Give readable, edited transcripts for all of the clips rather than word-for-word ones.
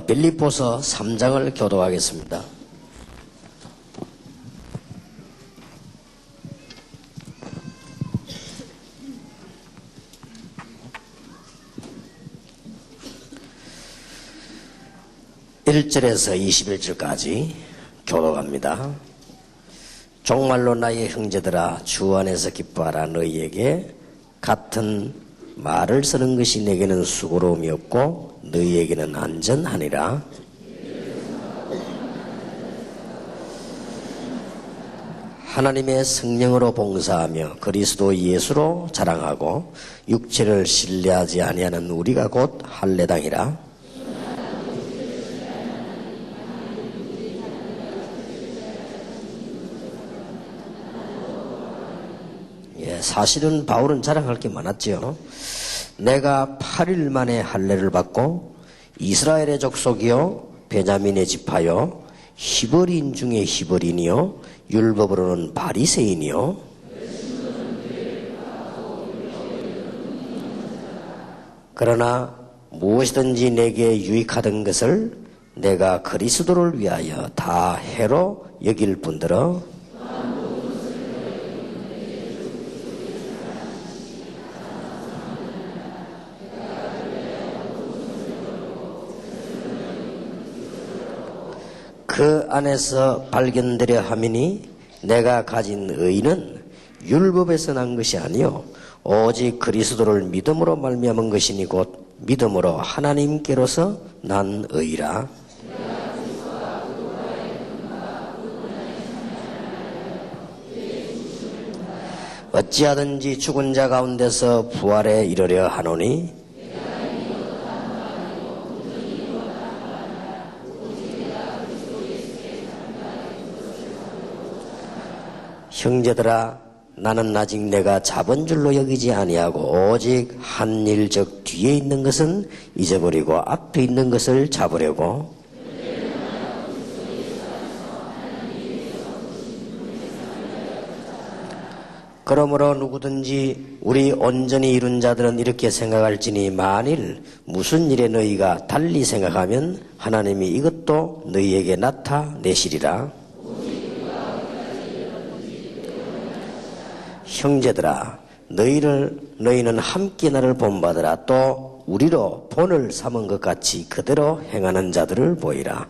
빌립보서 3장을 교독하겠습니다. (1절에서) (21절까지) 교독합니다. 정말로 나의 형제들아 주 안에서 기뻐하라. 너희에게 같은 말을 쓰는 것이 내게는 수고로움이 없고 너희에게는 안전하니라. 하나님의 성령으로 봉사하며 그리스도 예수로 자랑하고 육체를 신뢰하지 아니하는 우리가 곧 할례당이라. 사실은 바울은 자랑할 게 많았지요. 내가 8일 만에 할례를 받고 이스라엘의 족속이요 베냐민의 지파요 히브리인 중에 히브리인이요 율법으로는 바리새인이요 그러나 무엇이든지 내게 유익하던 것을 내가 그리스도를 위하여 다 해로 여길 뿐더러 그 안에서 발견되려 함이니 내가 가진 의는 율법에서 난 것이 아니요 오직 그리스도를 믿음으로 말미암은 것이니 곧 믿음으로 하나님께로서 난 의라. 어찌하든지 죽은 자 가운데서 부활에 이르려 하노니 형제들아 나는 아직 내가 잡은 줄로 여기지 아니하고 오직 한 일 즉 뒤에 있는 것은 잊어버리고 앞에 있는 것을 잡으려고 그러므로 누구든지 우리 온전히 이룬 자들은 이렇게 생각할지니 만일 무슨 일에 너희가 달리 생각하면 하나님이 이것도 너희에게 나타내시리라. 형제들아 너희는 함께 나를 본받으라. 또 우리로 본을 삼은 것 같이 그대로 행하는 자들을 보이라.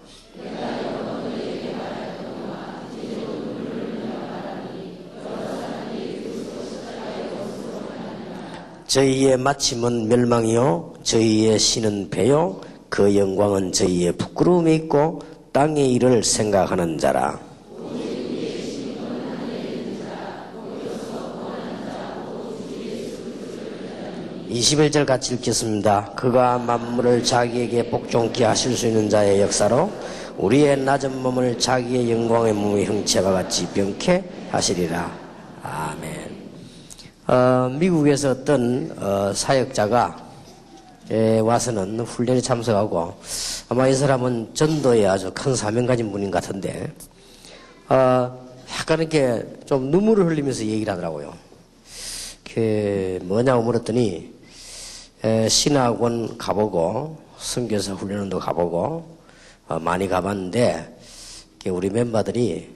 저희의 마침은 멸망이요 저희의 신은 배요 그 영광은 저희의 부끄러움에 있고 땅의 일을 생각하는 자라. 21절 같이 읽겠습니다. 그가 만물을 자기에게 복종케 하실 수 있는 자의 역사로 우리의 낮은 몸을 자기의 영광의 몸의 형체와 같이 병케 하시리라. 아멘. 미국에서 어떤 사역자가 와서는 훈련에 참석하고 아마 이 사람은 전도에 아주 큰 사명 가진 분인 것 같은데 약간 이렇게 좀 눈물을 흘리면서 얘기를 하더라고요. 뭐냐고 물었더니 신학원 가보고 선교사 훈련원도 가보고 많이 가봤는데 우리 멤버들이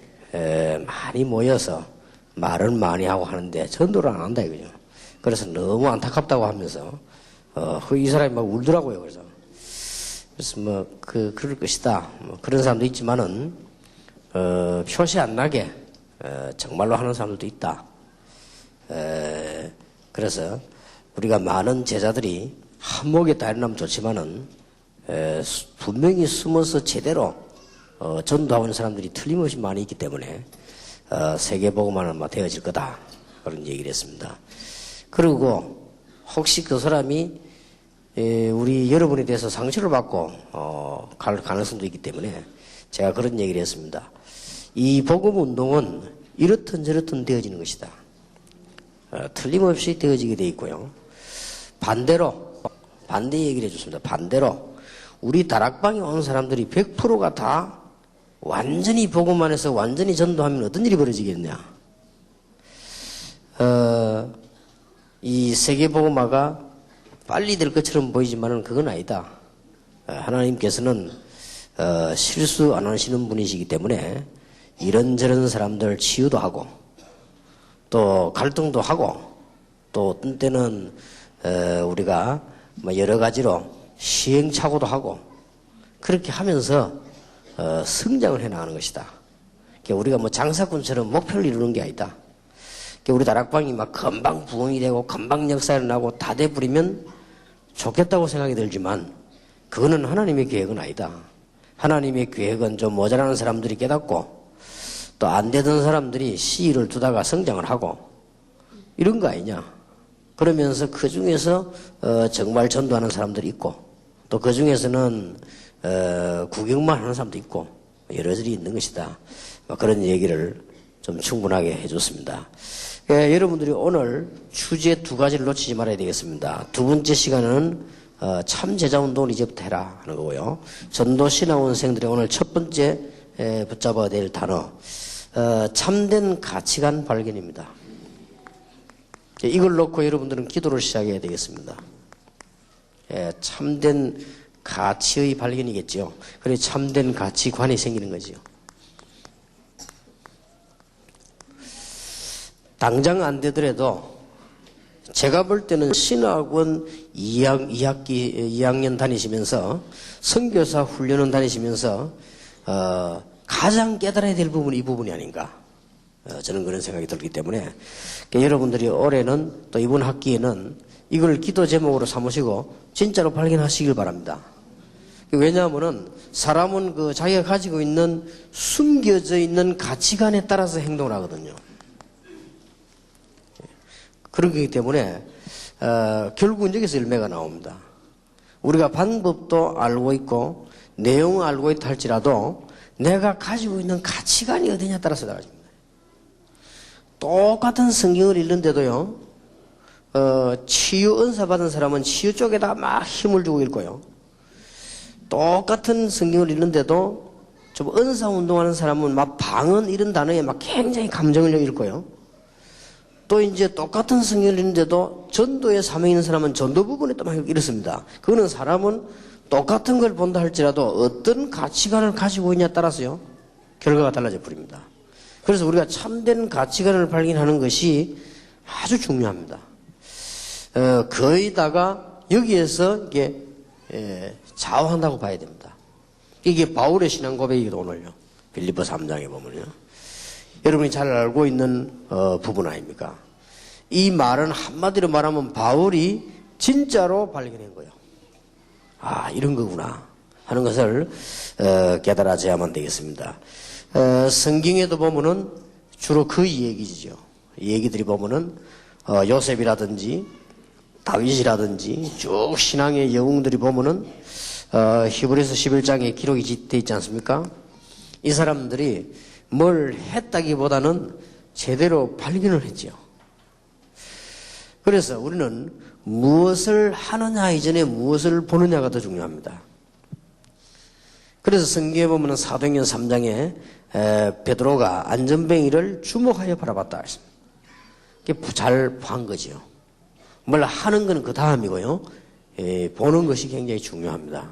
많이 모여서 말을 많이 하고 하는데 전도를 안 한다 이거죠. 그래서 너무 안타깝다고 하면서 이 사람이 막 울더라고요. 그래서 그럴 것이다. 그런 사람도 있지만은 표시 안 나게 정말로 하는 사람들도 있다. 그래서 우리가 많은 제자들이 한목에 따르면 좋지만은 분명히 숨어서 제대로 전도하고 있는 사람들이 틀림없이 많이 있기 때문에 세계복음화는 아마 되어질 거다 그런 얘기를 했습니다. 그리고 혹시 그 사람이 우리 여러분에 대해서 상처를 받고 갈 가능성도 있기 때문에 제가 그런 얘기를 했습니다. 이 복음운동은 이렇든 저렇든 되어지는 것이다. 틀림없이 되어지게 돼 있고요. 반대로 반대 얘기를 해줬습니다. 반대로 우리 다락방에 온 사람들이 100%가 다 완전히 복음 안에서 완전히 전도하면 어떤 일이 벌어지겠냐. 이 세계복음화가 빨리 될 것처럼 보이지만은 그건 아니다. 하나님께서는 실수 안 하시는 분이시기 때문에 이런저런 사람들 치유도 하고 또 갈등도 하고 또 어떤 때는 우리가 뭐 여러 가지로 시행착오도 하고 그렇게 하면서 성장을 해나가는 것이다. 우리가 뭐 장사꾼처럼 목표를 이루는 게 아니다. 우리 다락방이 막 금방 부흥이 되고 금방 역사를 나고 다 돼버리면 좋겠다고 생각이 들지만 그거는 하나님의 계획은 아니다. 하나님의 계획은 좀 모자라는 사람들이 깨닫고 또 안 되던 사람들이 씨를 두다가 성장을 하고 이런 거 아니냐. 그러면서 그 중에서 정말 전도하는 사람들이 있고 또 그 중에서는 구경만 하는 사람도 있고 여러들이 있는 것이다. 그런 얘기를 좀 충분하게 해줬습니다. 여러분들이 오늘 주제 두 가지를 놓치지 말아야 되겠습니다. 두 번째 시간은 참 제자운동을 이제부터 해라 하는 거고요. 전도신학원생들의 오늘 첫 번째 붙잡아야 될 단어 참된 가치관 발견입니다. 이걸 놓고 여러분들은 기도를 시작해야 되겠습니다. 참된 가치의 발견이겠죠. 그래서 참된 가치관이 생기는 거죠. 당장 안 되더라도 제가 볼 때는 신학원 2학년 다니시면서 선교사 훈련원 다니시면서 가장 깨달아야 될 부분이 이 부분이 아닌가. 저는 그런 생각이 들기 때문에 여러분들이 올해는 또 이번 학기에는 이걸 기도 제목으로 삼으시고 진짜로 발견하시길 바랍니다. 왜냐하면은 사람은 그 자기가 가지고 있는 숨겨져 있는 가치관에 따라서 행동을 하거든요. 그렇기 때문에 결국은 여기서 열매가 나옵니다. 우리가 방법도 알고 있고 내용을 알고 있다 할지라도 내가 가지고 있는 가치관이 어디냐에 따라서 달라집니다. 똑같은 성경을 읽는데도요, 치유 은사 받은 사람은 치유 쪽에다 막 힘을 주고 읽고요. 똑같은 성경을 읽는데도 좀 은사 운동하는 사람은 막 방언 이런 단어에 막 굉장히 감정을 읽고요. 또 이제 똑같은 성경을 읽는데도 전도에 사명이 있는 사람은 전도 부분에 또 막 이렇습니다. 그거는 사람은 똑같은 걸 본다 할지라도 어떤 가치관을 가지고 있냐에 따라서요, 결과가 달라져 버립니다. 그래서 우리가 참된 가치관을 발견하는 것이 아주 중요합니다. 거의다가 여기에서 이게 좌우한다고 봐야 됩니다. 이게 바울의 신앙 고백이기도 오늘요. 빌립보 3장에 보면요. 여러분이 잘 알고 있는 부분 아닙니까? 이 말은 한마디로 말하면 바울이 진짜로 발견한 거예요. 아, 이런 거구나 하는 것을 깨달아져야만 되겠습니다. 성경에도 보면은 주로 그 얘기죠. 얘기들이 보면은 요셉이라든지 다윗이라든지 쭉 신앙의 영웅들이 보면은 히브리서 11장에 기록이 돼 있지 않습니까? 이 사람들이 뭘 했다기보다는 제대로 발견을 했죠. 그래서 우리는 무엇을 하느냐 이전에 무엇을 보느냐가 더 중요합니다. 그래서 성경에 보면 사도행전 3장에 베드로가 안전뱅이를 주목하여 바라봤다 했습니다. 그게 잘 본 거죠. 뭘 하는 건 그 다음이고요. 보는 것이 굉장히 중요합니다.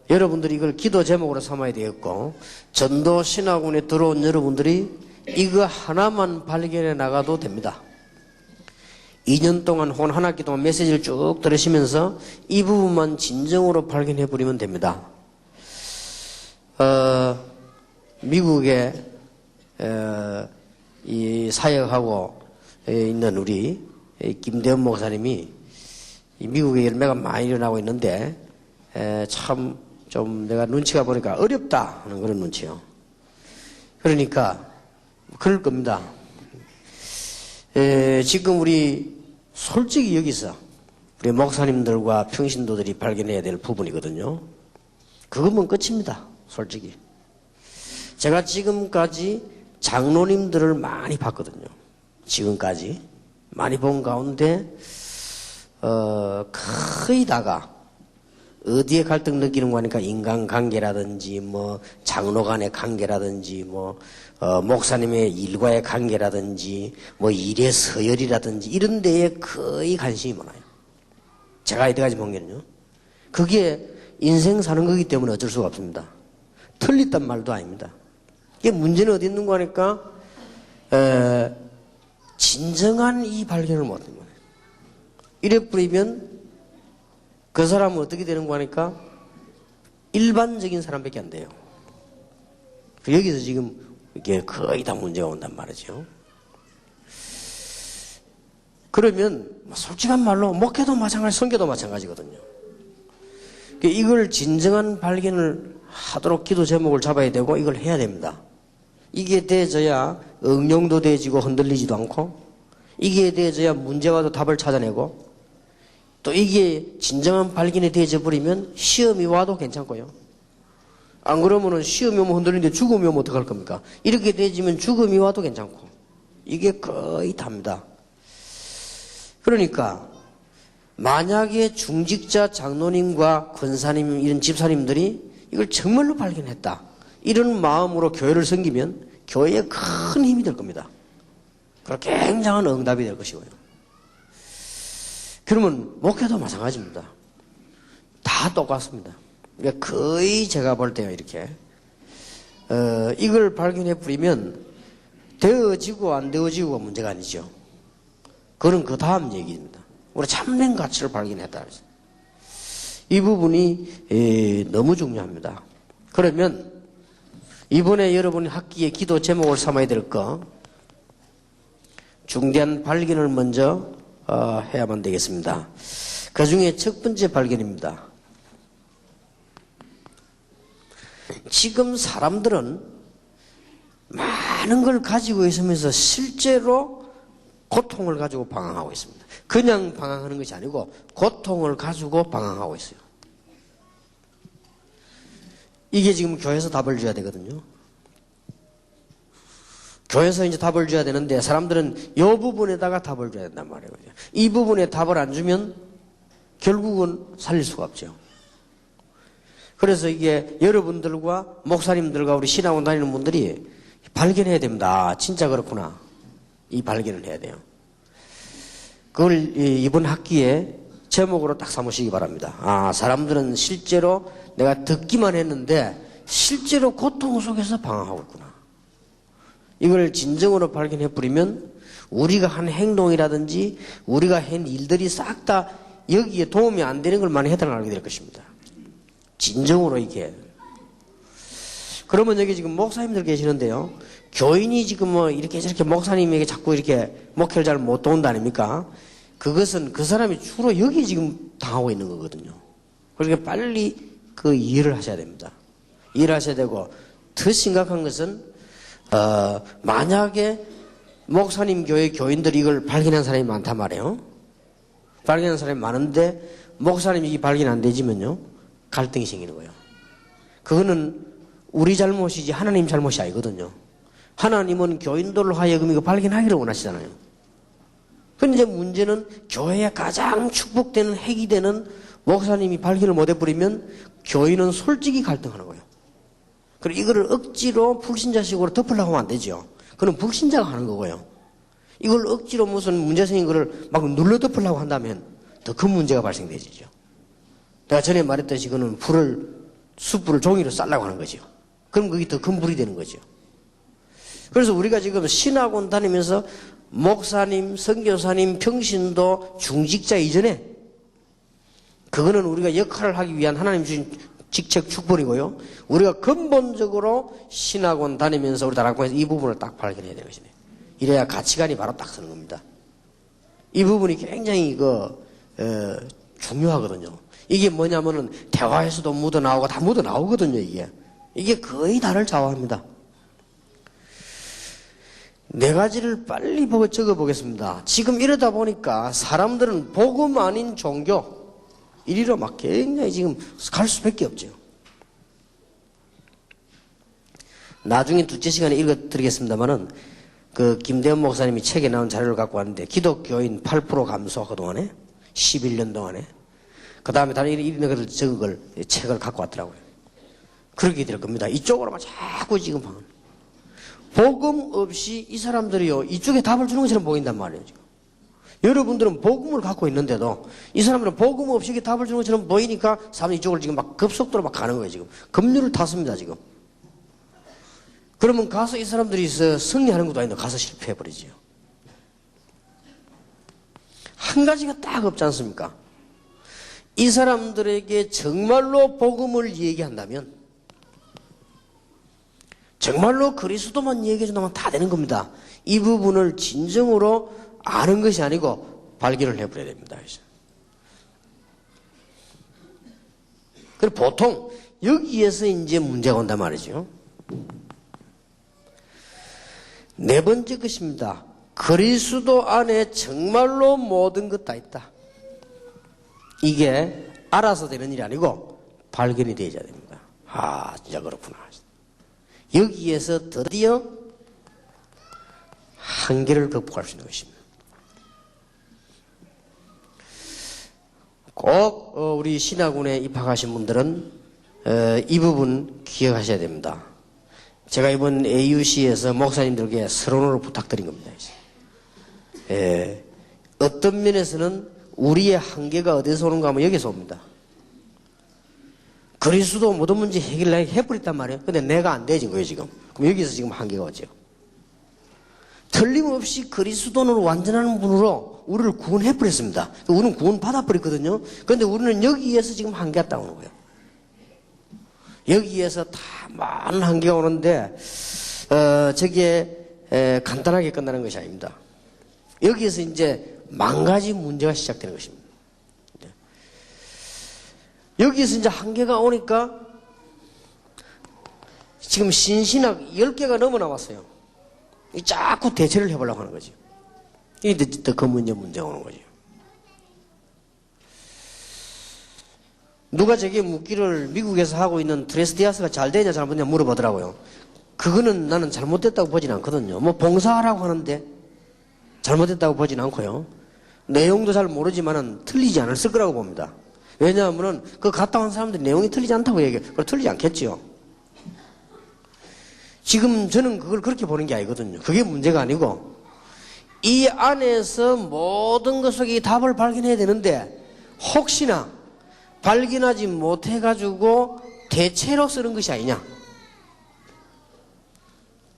여러분들이 이걸 기도 제목으로 삼아야 되겠고, 전도 신학원에 들어온 여러분들이 이거 하나만 발견해 나가도 됩니다. 2년 동안 혹은 한 학기 동안 메시지를 쭉 들으시면서 이 부분만 진정으로 발견해 버리면 됩니다. 미국에 이 사역하고 있는 우리 김대원 목사님이 미국에 열매가 많이 일어나고 있는데 참 좀 내가 눈치가 보니까 어렵다 하는 그런 눈치요. 그러니까 그럴 겁니다. 지금 우리 솔직히 여기서 우리 목사님들과 평신도들이 발견해야 될 부분이거든요. 그것만 끝입니다. 솔직히. 제가 지금까지 장로님들을 많이 봤거든요. 지금까지 많이 본 가운데 거의 다가 어디에 갈등 느끼는 거 하니까 인간관계라든지 뭐 장로 간의 관계라든지 뭐 목사님의 일과의 관계라든지 뭐 일의 서열이라든지 이런 데에 거의 관심이 많아요. 제가 이때까지 본 게는요. 그게 인생 사는 거기 때문에 어쩔 수가 없습니다. 틀렸단 말도 아닙니다. 이게 문제는 어디 있는 거 하니까 진정한 이 발견을 못하는 거예요. 이래 뿌리면 그 사람은 어떻게 되는 거 하니까 일반적인 사람밖에 안 돼요. 여기서 지금 이게 거의 다 문제가 온단 말이죠. 그러면 솔직한 말로 목회도 마찬가지, 선교도 마찬가지거든요. 이걸 진정한 발견을 하도록 기도 제목을 잡아야 되고 이걸 해야 됩니다. 이게 돼져야 응용도 돼지고 흔들리지도 않고, 이게 돼져야 문제 와도 답을 찾아내고, 또 이게 진정한 발견이 돼져 버리면 시험이 와도 괜찮고요. 안 그러면은 시험이 오면 흔들리는데 죽음이 오면 어떡할 겁니까? 이렇게 돼지면 죽음이 와도 괜찮고, 이게 거의 답니다. 그러니까 만약에 중직자 장로님과 권사님 이런 집사님들이 이걸 정말로 발견했다, 이런 마음으로 교회를 섬기면 교회에 큰 힘이 될 겁니다. 그리고 굉장한 응답이 될 것이고요. 그러면 목회도 마찬가지입니다. 다 똑같습니다. 그러니까 거의 제가 볼 때요, 이렇게 이걸 발견해 버리면 되어지고 안 되어지고가 문제가 아니죠. 그건 그 다음 얘기입니다. 우리 참된 가치를 발견했다. 이 부분이 너무 중요합니다. 그러면 이번에 여러분이 학기에 기도 제목을 삼아야 될 거, 중대한 발견을 먼저 해야만 되겠습니다. 그 중에 첫 번째 발견입니다. 지금 사람들은 많은 걸 가지고 있으면서 실제로 고통을 가지고 방황하고 있습니다. 그냥 방황하는 것이 아니고 고통을 가지고 방황하고 있어요. 이게 지금 교회에서 답을 줘야 되거든요. 교회에서 이제 답을 줘야 되는데 사람들은 이 부분에다가 답을 줘야 된단 말이에요. 이 부분에 답을 안 주면 결국은 살릴 수가 없죠. 그래서 이게 여러분들과 목사님들과 우리 신학원 다니는 분들이 발견해야 됩니다. 아, 진짜 그렇구나. 이 발견을 해야 돼요. 그걸 이번 학기에 제목으로 딱 삼으시기 바랍니다. 아, 사람들은 실제로 내가 듣기만 했는데 실제로 고통 속에서 방황하고 있구나. 이걸 진정으로 발견해 버리면 우리가 한 행동이라든지 우리가 한 일들이 싹 다 여기에 도움이 안 되는 걸 많이 해당하게 될 것입니다. 진정으로 이게. 그러면 여기 지금 목사님들 계시는데요. 교인이 지금 뭐 이렇게 저렇게 목사님에게 자꾸 이렇게 목회를 잘 못 도운다 아닙니까? 그것은 그 사람이 주로 여기 지금 당하고 있는 거거든요. 그러니까 빨리 그 이해를 하셔야 됩니다. 이해를 하셔야 되고, 더 심각한 것은 만약에 목사님 교회 교인들이 이걸 발견한 사람이 많단 말이에요. 발견한 사람이 많은데 목사님이 이 발견 안 되지면요, 갈등이 생기는 거예요. 그거는 우리 잘못이지 하나님 잘못이 아니거든요. 하나님은 교인들로 하여금 이거 발견하기를 원하시잖아요. 그런데 문제는 교회에 가장 축복되는 핵이 되는 목사님이 발견을 못 해버리면 교인은 솔직히 갈등하는 거예요. 그리고 이거를 억지로 불신자식으로 덮으려고 하면 안 되죠. 그건 불신자가 하는 거고요. 이걸 억지로 무슨 문제 생긴 거를 막 눌러 덮으려고 한다면 더 큰 문제가 발생되죠. 내가 전에 말했듯이 그거는 숯불을 종이로 쌀라고 하는 거죠. 그럼 그게 더 큰 불이 되는 거죠. 그래서 우리가 지금 신학원 다니면서 목사님, 선교사님, 평신도, 중직자 이전에 그거는 우리가 역할을 하기 위한 하나님 주신 직책 축복이고요. 우리가 근본적으로 신학원 다니면서 우리 다락방에서 이 부분을 딱 발견해야 되는 것이네. 이래야 가치관이 바로 딱 서는 겁니다. 이 부분이 굉장히 중요하거든요. 이게 뭐냐면은 대화에서도 묻어나오고 다 묻어나오거든요, 이게. 이게 거의 나를 좌우합니다. 네 가지를 빨리 적어보겠습니다. 지금 이러다 보니까 사람들은 복음 아닌 종교, 이리로 막 굉장히 지금 갈 수밖에 없죠. 나중에 둘째 시간에 읽어드리겠습니다만은 그 김대현 목사님이 책에 나온 자료를 갖고 왔는데 기독교인 8% 감소 그동안에 11년 동안에 그 다음에 다른 이런 것을 적은 걸 책을 갖고 왔더라고요. 그렇게 될 겁니다. 이쪽으로만 자꾸 지금 복음 없이 이 사람들이요 이쪽에 답을 주는 것처럼 보인단 말이에요. 지금. 여러분들은 복음을 갖고 있는데도 이 사람들은 복음 없이 이렇게 답을 주는 것처럼 보이니까 사람들이 이쪽을 지금 막 급속도로 막 가는 거예요, 지금. 급류를 탔습니다, 지금. 그러면 가서 이 사람들이 승리하는 것도 아닌데 가서 실패해버리지요. 한 가지가 딱 없지 않습니까? 이 사람들에게 정말로 복음을 얘기한다면, 정말로 그리스도만 얘기해준다면 다 되는 겁니다. 이 부분을 진정으로 아는 것이 아니고 발견을 해버려야 됩니다. 그리고 보통 여기에서 이제 문제가 온단 말이죠. 네 번째 것입니다. 그리스도 안에 정말로 모든 것 다 있다. 이게 알아서 되는 일이 아니고 발견이 되어야 됩니다. 아, 진짜 그렇구나. 여기에서 드디어 한계를 극복할 수 있는 것입니다. 꼭 우리 신학원에 입학하신 분들은 이 부분 기억하셔야 됩니다. 제가 이번 AUC에서 목사님들에게 서론으로 부탁드린 겁니다. 어떤 면에서는 우리의 한계가 어디서 오는가 하면 여기서 옵니다. 그리스도 모든 문제 해버렸단 말이에요. 근데 내가 안 되진 거예요, 지금. 그럼 여기서 지금 한계가 오죠. 틀림없이 그리스도는 완전한 분으로 우리를 구원해버렸습니다. 우리는 구원 받아버렸거든요. 그런데 우리는 여기에서 지금 한계가 따오는 거예요. 여기에서 다 많은 한계가 오는데, 저게, 간단하게 끝나는 것이 아닙니다. 여기에서 이제 만 가지 문제가 시작되는 것입니다. 여기에서 이제 한계가 오니까 지금 신신학 10개가 넘어 나왔어요. 자꾸 대체를 해보려고 하는 거죠. 이게 더 그 문제가 오는 거죠. 누가 저게 묻기를 미국에서 하고 있는 드레스디아스가 잘 되냐 잘못되냐 물어보더라고요. 그거는 나는 잘못됐다고 보진 않거든요. 뭐 봉사하라고 하는데 잘못됐다고 보진 않고요. 내용도 잘 모르지만은 틀리지 않았을 거라고 봅니다. 왜냐하면은 그 갔다 온 사람들이 내용이 틀리지 않다고 얘기해요. 그걸 틀리지 않겠지요. 지금 저는 그걸 그렇게 보는 게 아니거든요. 그게 문제가 아니고 이 안에서 모든 것 속에 답을 발견해야 되는데 혹시나 발견하지 못해가지고 대체로 쓰는 것이 아니냐.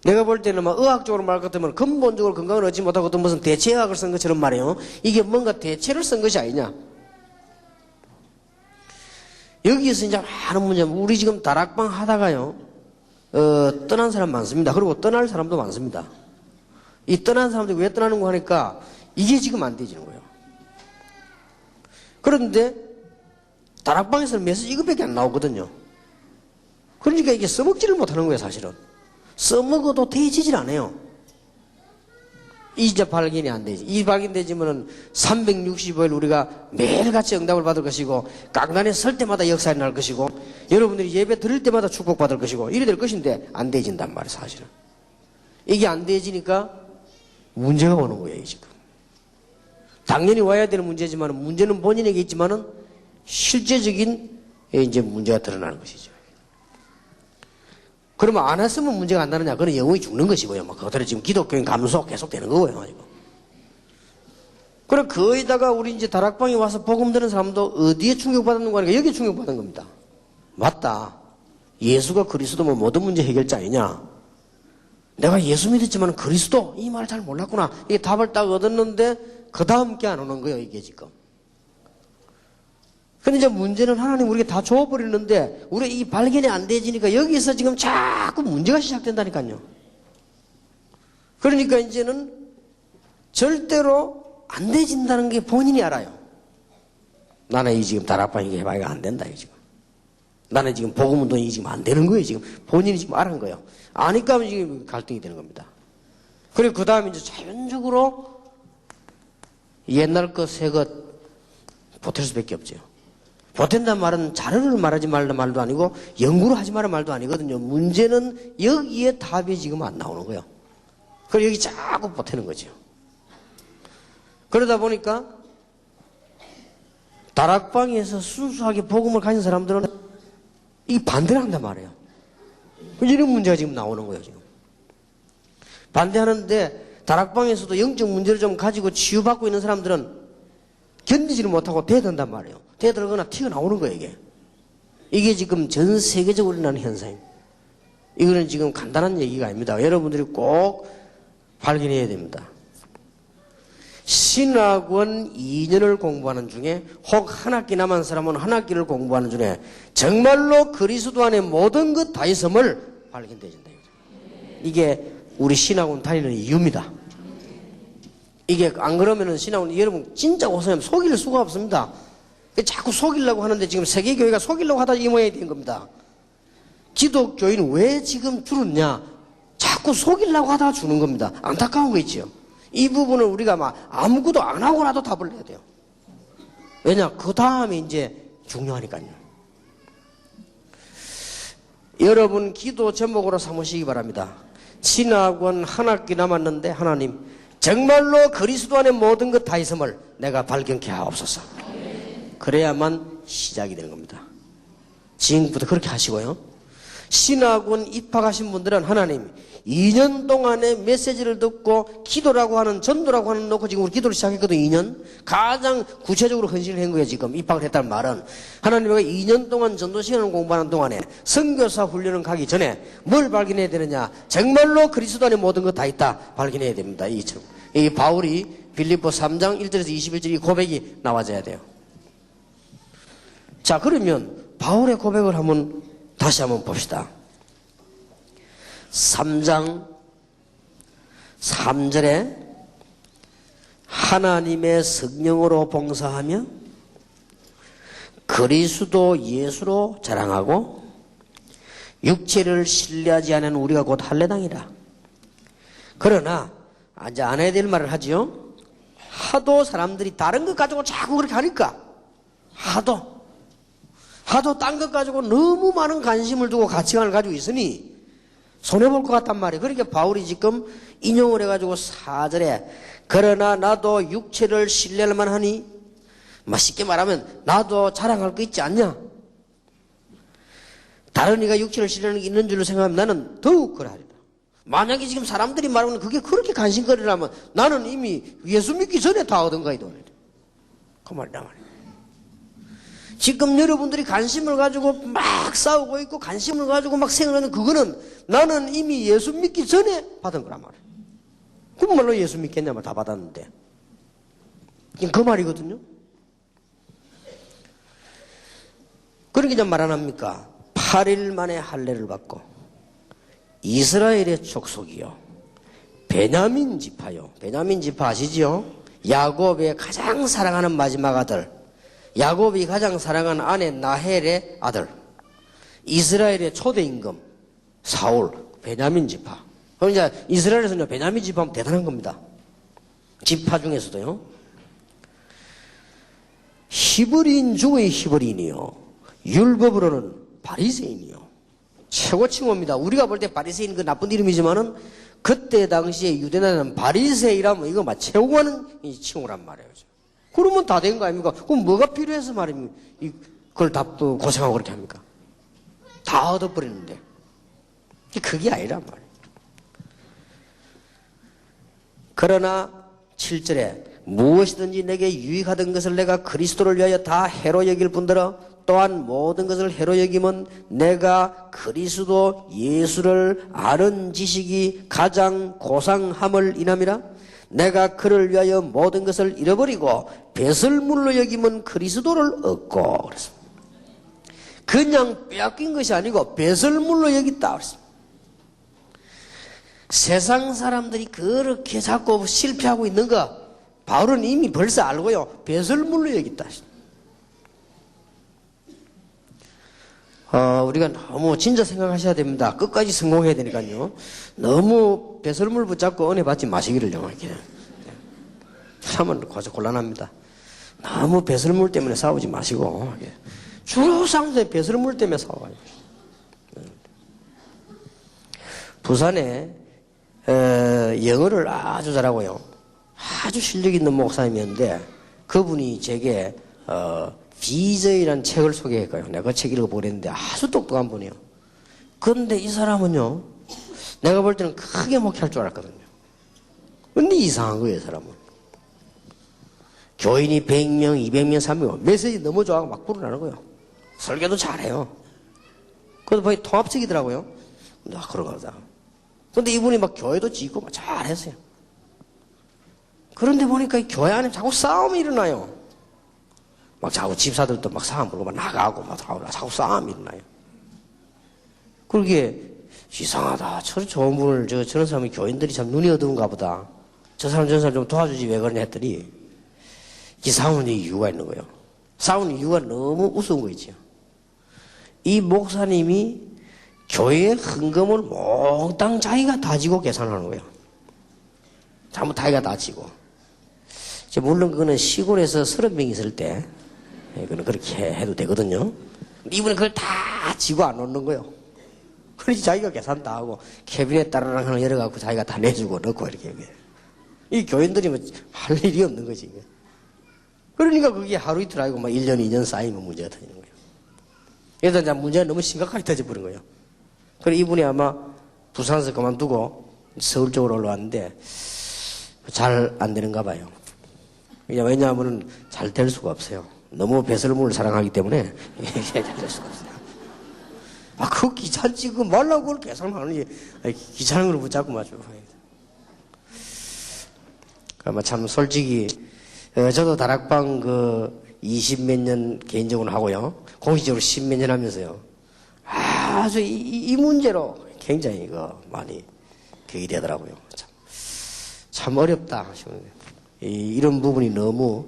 내가 볼 때는 막 의학적으로 말할 것 같으면 근본적으로 건강을 얻지 못하고 또 무슨 대체의학을 쓴 것처럼 말이에요. 이게 뭔가 대체를 쓴 것이 아니냐. 여기에서 이제 많은 문제, 우리 지금 다락방 하다가요, 떠난 사람 많습니다. 그리고 떠날 사람도 많습니다. 이 떠난 사람들이 왜 떠나는 거 하니까 이게 지금 안 되지는 거예요. 그런데 다락방에서는 메시지 이것밖에 안 나오거든요. 그러니까 이게 써먹지를 못하는 거예요, 사실은. 써먹어도 되지질 않아요. 이제 발견이 안 되지. 이 발견되지면은 365일 우리가 매일같이 응답을 받을 것이고, 강단에 설 때마다 역사에 날 것이고, 여러분들이 예배 드릴 때마다 축복받을 것이고, 이래 될 것인데, 안 되진단 말이에요, 사실은. 이게 안 되지니까 문제가 오는 거예요, 지금. 당연히 와야 되는 문제지만, 문제는 본인에게 있지만은, 실제적인 이제 문제가 드러나는 것이죠. 그러면 안 했으면 문제가 안 나느냐? 그건 영혼이 죽는 것이고요. 뭐 그것들은 지금 기독교인 감소 계속 되는 거고요. 그럼 거기다가 우리 이제 다락방에 와서 복음 듣는 사람도 어디에 충격받았는 거 아니까 여기에 충격받은 겁니다. 맞다. 예수가 그리스도면 모든 문제 해결자 아니냐? 내가 예수 믿었지만 그리스도 이 말 잘 몰랐구나. 이게 답을 딱 얻었는데 그 다음 게 안 오는 거예요. 이게 지금. 근데 이제 문제는 하나님 우리에게 다 줘버리는데 우리 이 발견이 안 되지니까 여기서 지금 자꾸 문제가 시작된다니까요. 그러니까 이제는 절대로 안 되진다는 게 본인이 알아요. 나는 이 지금 다락방 이게 해봐야 안 된다. 지금. 나는 지금 복음운동이 지금 안 되는 거예요. 지금 본인이 지금 알은 거예요. 아니까 지금 갈등이 되는 겁니다. 그리고 그 다음에 이제 자연적으로 옛날 것 새 것 보탤 수밖에 없죠. 보탠단 말은 자료를 말하지 말란 말도 아니고 연구를 하지 말란 말도 아니거든요. 문제는 여기에 답이 지금 안 나오는 거예요. 그래서 여기 자꾸 보태는 거죠. 그러다 보니까 다락방에서 순수하게 복음을 가진 사람들은 이 반대를 한단 말이에요. 이런 문제가 지금 나오는 거예요. 지금 반대하는데 다락방에서도 영적 문제를 좀 가지고 치유받고 있는 사람들은 견디지를 못하고 대든단 말이에요. 대들거나 튀어나오는 거예요, 이게. 이게 지금 전 세계적으로 일어나는 현상입니다. 이거는 지금 간단한 얘기가 아닙니다. 여러분들이 꼭 발견해야 됩니다. 신학원 2년을 공부하는 중에 혹 한 학기 남은 사람은 한 학기를 공부하는 중에 정말로 그리스도 안에 모든 것 다 있음을 발견되어진다. 이게 우리 신학원 다니는 이유입니다. 이게 안 그러면은 신학원 여러분 진짜 고생하면 속일 수가 없습니다. 자꾸 속이려고 하는데 지금 세계교회가 속이려고 하다 이 모양이 된 겁니다. 기독교인은 왜 지금 줄었냐? 자꾸 속이려고 하다 주는 겁니다. 안타까운 거 있죠. 이 부분을 우리가 막 아무것도 안 하고라도 답을 내야 돼요. 왜냐? 그 다음에 이제 중요하니까요. 여러분 기도 제목으로 삼으시기 바랍니다. 신학원 한 학기 남았는데 하나님 정말로 그리스도 안에 모든 것 다 있음을 내가 발견케 하옵소서. 그래야만 시작이 되는 겁니다. 지금부터 그렇게 하시고요. 신학원 입학하신 분들은 하나님 2년 동안의 메시지를 듣고 기도라고 하는 전도라고 하는 놓고 지금 우리 기도를 시작했거든. 2년 가장 구체적으로 헌신을 한 거예요. 지금 입학을 했다는 말은 하나님과 2년 동안 전도 시간을 공부하는 동안에 선교사 훈련을 가기 전에 뭘 발견해야 되느냐? 정말로 그리스도 안에 모든 것 다 있다 발견해야 됩니다. 이 바울이 빌립보 3장 1절에서 21절 이 고백이 나와져야 돼요. 자, 그러면 바울의 고백을 다시 한번 봅시다. 3장 3절에 하나님의 성령으로 봉사하며 그리스도 예수로 자랑하고 육체를 신뢰하지 않은 우리가 곧 할례당이라. 그러나 이제 안 해야 될 말을 하지요. 하도 사람들이 다른 것 가지고 자꾸 그렇게 하니까 하도 딴 것 가지고 너무 많은 관심을 두고 가치관을 가지고 있으니 손해볼 것 같단 말이에요. 그러니까 바울이 지금 인용을 해가지고 4절에 그러나 나도 육체를 신뢰할만 하니 쉽게 말하면 나도 자랑할 거 있지 않냐? 다른 이가 육체를 신뢰하는 게 있는 줄로 생각하면 나는 더욱 그러하리라. 만약에 지금 사람들이 말하는 그게 그렇게 관심거리라면 나는 이미 예수 믿기 전에 다 얻은가 이도 그 말이란 말이에요. 지금 여러분들이 관심을 가지고 막 싸우고 있고 관심을 가지고 막 생각하는 그거는 나는 이미 예수 믿기 전에 받은 거란 말이에요. 그럼 말로 예수 믿겠냐면 다 받았는데. 그 말이거든요. 그러니까 이제 말 안 합니까? 8일 만에 할례를 받고 이스라엘의 족속이요. 베냐민 지파요. 베냐민 지파 아시지요? 야곱의 가장 사랑하는 마지막 아들. 야곱이 가장 사랑하는 아내 나헬의 아들. 이스라엘의 초대 임금 사울. 베냐민 지파. 그럼 이제 이스라엘에서는 베냐민 지파하면 대단한 겁니다. 지파 중에서도요. 히브리인 중의 히브리인이요. 율법으로는 바리새인이요. 최고 칭호입니다. 우리가 볼 때 바리새인 그 나쁜 이름이지만은 그때 당시에 유대나라는 바리새이라면 이거 막 최고하는 칭호란 말이에요. 그러면 다 된 거 아닙니까? 그럼 뭐가 필요해서 말입니까? 그걸 다 고생하고 그렇게 합니까? 다 얻어버리는데. 그게 아니란 말이에요. 그러나 7절에 무엇이든지 내게 유익하던 것을 내가 그리스도를 위하여 다 해로 여길 뿐더러 또한 모든 것을 해로 여김은 내가 그리스도 예수를 아는 지식이 가장 고상함을 인함이라. 내가 그를 위하여 모든 것을 잃어버리고 배설물로 여김은 그리스도를 얻고 그랬습니다. 그냥 빼앗긴 것이 아니고 배설물로 여겼다 그랬습니다. 세상 사람들이 그렇게 자꾸 실패하고 있는 거 바울은 이미 벌써 알고요. 배설물로 여겼다. 우리가 너무 진짜 생각하셔야 됩니다. 끝까지 성공해야 되니까요. 너무 배설물 붙잡고 은혜 받지 마시기를 영하게. 참은 곤란합니다. 너무 배설물 때문에 싸우지 마시고 주로 상대 배설물 때문에 싸워요. 부산에 영어를 아주 잘하고요. 아주 실력 있는 목사님이었는데 그분이 제게 비저이라는 책을 소개했고요. 내가 그 책 읽어보고 그랬는데 아주 똑똑한 분이에요. 그런데 이 사람은요. 내가 볼 때는 크게 목회할 줄 알았거든요. 근데 이상한 거예요, 사람은. 교인이 100명, 200명, 300명, 메시지 너무 좋아하고 막 불어나는 거예요. 설교도 잘해요. 그래도 거의 통합적이더라고요. 그런가 보다. 근데 이분이 막 교회도 짓고 막 잘했어요. 그런데 보니까 이 교회 안에 자꾸 싸움이 일어나요. 막 자꾸 집사들도 막 싸움 불고 막 나가고 막 자꾸 싸움이 일어나요. 그러게 이상하다. 저 좋은 분을 저런 사람이 교인들이 참 눈이 어두운가 보다. 저 사람 좀 도와주지 왜 그러냐 했더니 이 싸우는 이유가 있는 거예요. 싸우는 이유가 너무 우스운 거 있죠. 이 목사님이 교회의 헌금을 몽땅 자기가 다 지고 계산하는 거예요. 전부 자기가 다 지고. 물론 그거는 시골에서 30명 있을 때 그거는 그렇게 해도 되거든요. 근데 이분은 그걸 다 지고 안 놓는 거예요. 그래서 자기가 계산 다 하고 캐비넷 따라랑 하나 열어갖고 자기가 다 내주고 넣고 이렇게. 이 교인들이 뭐 할 일이 없는 거지. 그러니까 그게 하루 이틀 아니고 막 1년, 2년 쌓이면 문제가 터지는 거예요. 그래서 이제 문제가 너무 심각하게 터져버린 거예요. 그래서 이분이 아마 부산에서 그만두고 서울 쪽으로 올라왔는데 잘 안 되는가 봐요. 왜냐하면 잘 될 수가 없어요. 너무 배설물을 사랑하기 때문에 잘 될 수가 없어요. 그 귀찮지, 그 말라고 그걸 계산하는지, 귀찮은 걸 붙잡고 마죠. 그러니까 참 솔직히, 저도 다락방 20몇 년 개인적으로 하고요. 공식적으로 10몇 년 하면서요. 아주 이 문제로 굉장히 많이 격이 되더라고요. 참 어렵다. 이런 부분이 너무,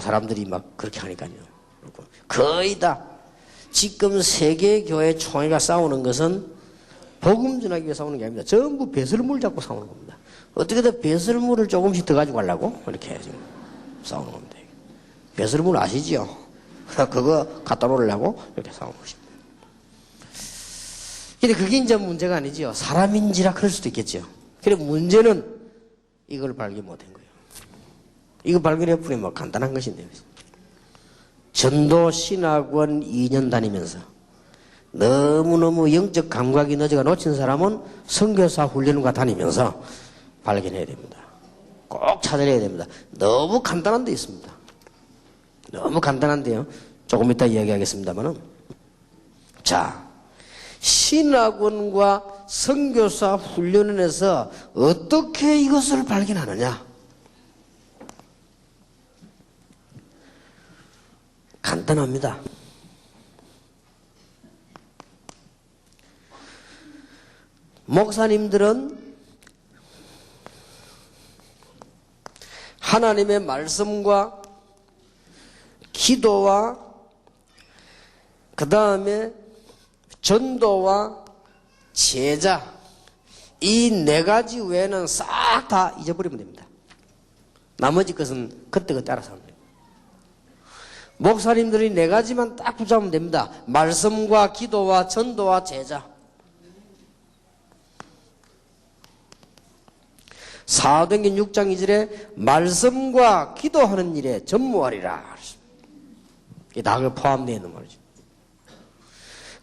사람들이 막 그렇게 하니까요. 거의 다 지금 세계교회 총회가 싸우는 것은 복음 전하기 위해 싸우는 게 아닙니다. 전부 배설물 잡고 싸우는 겁니다. 어떻게든 배설물을 조금씩 더 가지고 가려고 이렇게 지금 싸우는 겁니다. 배설물 아시죠? 그거 갖다 놓으려고 이렇게 싸우는 것입니다. 근데 그게 이제 문제가 아니지요. 사람인지라 그럴 수도 있겠죠. 근데 문제는 이걸 발견 못한 거예요. 이거 발견해보니 뭐 간단한 것인데요. 전도 신학원 2년 다니면서 너무너무 영적 감각이 늦어가 놓친 사람은 선교사 훈련과 다니면서 발견해야 됩니다. 꼭 찾아내야 됩니다. 너무 간단한 데 있습니다. 너무 간단한데요. 조금 이따 이야기하겠습니다만은. 자, 신학원과 선교사 훈련원에서 어떻게 이것을 발견하느냐? 간단합니다. 목사님들은 하나님의 말씀과 기도와 그 다음에 전도와 제자 이 네 가지 외에는 싹 다 잊어버리면 됩니다. 나머지 것은 그때그때 알아서 합니다. 목사님들이 네 가지만 딱 붙잡으면 됩니다. 말씀과 기도와 전도와 제자. 사도행전 6장 2절에 말씀과 기도하는 일에 전무하리라. 이게 다 포함되어 있는 말이죠.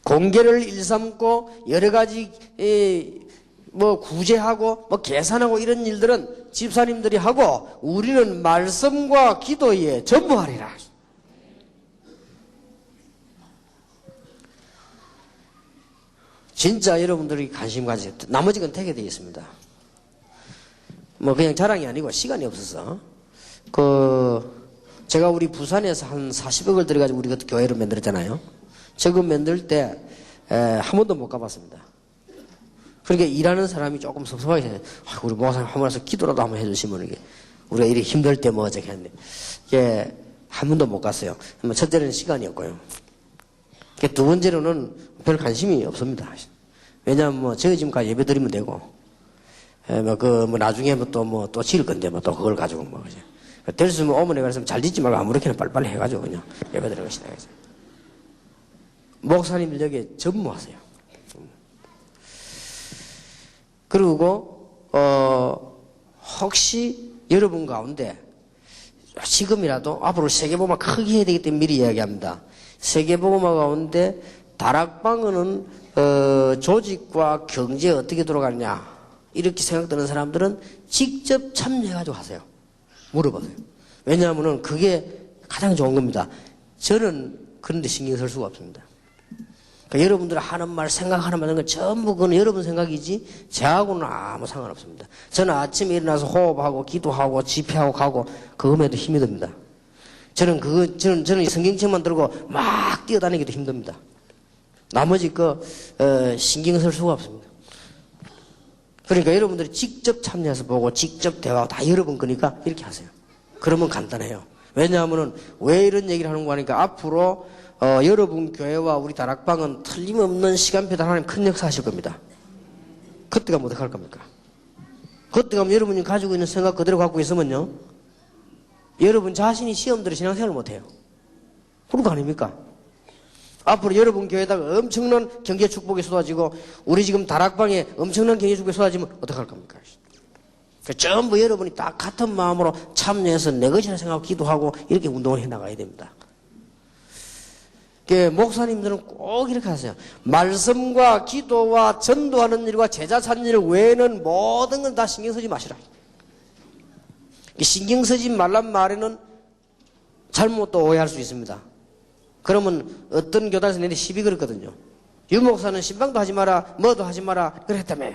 공개를 일삼고 여러 가지 구제하고 계산하고 이런 일들은 집사님들이 하고 우리는 말씀과 기도에 전무하리라. 진짜 여러분들이 관심 가지세요. 나머지 건 되게 되어 있습니다. 그냥 자랑이 아니고 시간이 없어서. 제가 우리 부산에서 한 40억을 들여가지고 우리 교회를 만들었잖아요. 저거 만들 때, 한 번도 못 가봤습니다. 그러니까 일하는 사람이 조금 섭섭하게 생겨요. 우리 목사님 한 번 와서 기도라도 한번 해주시면 이게, 우리가 이렇게 힘들 때 어떻게 했는데, 이게 한 번도 못 갔어요. 첫째는 시간이었고요. 두 번째로는 별 관심이 없습니다. 왜냐하면 저희 지금까지 예배 드리면 되고, 나중에 또 지을 건데, 또 그걸 가지고 그죠. 될 수 있으면 어머니가 그랬으면 잘 짓지 말고 아무렇게나 빨리빨리 해가지고 그냥 예배 드리는 것이다. 목사님들 여기에 전무하세요. 그리고, 혹시 여러분 가운데 지금이라도 앞으로 세계복음화 크게 해야 되기 때문에 미리 이야기합니다. 세계복음화 가운데 다락방은 조직과 경제 어떻게 돌아가느냐 이렇게 생각되는 사람들은 직접 참여해가지고 하세요. 물어보세요. 왜냐하면 그게 가장 좋은 겁니다. 저는 그런데 신경 쓸 수가 없습니다. 그러니까 여러분들 하는 말, 생각하는 말, 전부 그건 여러분 생각이지 저하고는 아무 상관없습니다. 저는 아침에 일어나서 호흡하고 기도하고 집회하고 가고 그것에도 힘이 듭니다. 저는 성경책만 들고 막 뛰어다니기도 힘듭니다. 나머지 신경 쓸 수가 없습니다. 그러니까 여러분들이 직접 참여해서 보고 직접 대화하고 다 여러분 거니까 이렇게 하세요. 그러면 간단해요. 왜냐하면은 왜 이런 얘기를 하는 거 하니까 앞으로 여러분 교회와 우리 다락방은 틀림없는 시간표다 하나님 큰 역사 하실 겁니다. 그때 가면 어떡할 겁니까? 그때 가면 여러분이 가지고 있는 생각 그대로 갖고 있으면요, 여러분 자신이 시험대로 신앙생활을 못해요. 그런 거 아닙니까? 앞으로 여러분 교회에다가 엄청난 경제 축복이 쏟아지고 우리 지금 다락방에 엄청난 경제 축복이 쏟아지면 어떡할 겁니까? 전부 여러분이 딱 같은 마음으로 참여해서 내 것이라 생각하고 기도하고 이렇게 운동을 해나가야 됩니다. 목사님들은 꼭 이렇게 하세요. 말씀과 기도와 전도하는 일과 제자 찾는 일 외에는 모든 건 다 신경 쓰지 마시라. 신경 쓰지 말란 말에는 잘못 또 오해할 수 있습니다. 그러면 어떤 교단에서 내내 시비 걸었거든요. 유 목사는 신방도 하지 마라, 뭐도 하지 마라 그랬다며.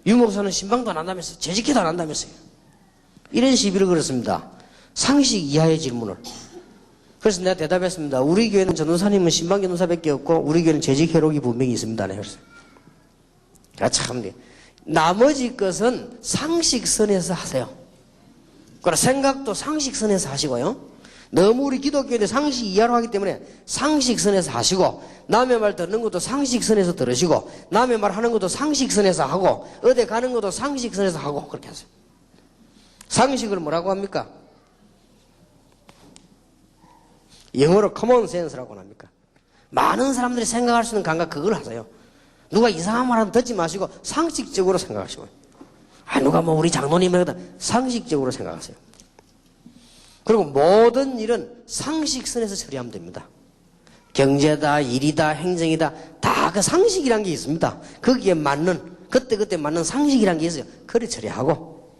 유 목사는 신방도 안 한다면서, 재직회도 안 한다면서요. 이런 시비를 걸었습니다. 상식 이하의 질문을. 그래서 내가 대답했습니다. 우리 교회는 전도사님은 신방 전도사밖에 없고 우리 교회는 재직회록이 분명히 있습니다. 그래서 참 나머지 것은 상식선에서 하세요. 그러나 생각도 상식선에서 하시고요. 너무 우리 기독교인들 상식 이하로 하기 때문에 상식선에서 하시고, 남의 말 듣는 것도 상식선에서 들으시고, 남의 말 하는 것도 상식선에서 하고, 어디 가는 것도 상식선에서 하고, 그렇게 하세요. 상식을 뭐라고 합니까? 영어로 common sense라고 합니까? 많은 사람들이 생각할 수 있는 감각, 그걸 하세요. 누가 이상한 말 하면 듣지 마시고 상식적으로 생각하시고, 누가 우리 장로님이라다 상식적으로 생각하세요. 그리고 모든 일은 상식선에서 처리하면 됩니다. 경제다, 일이다, 행정이다, 다 그 상식이란 게 있습니다. 거기에 맞는, 그때 맞는 상식이란 게 있어요. 그래 처리하고,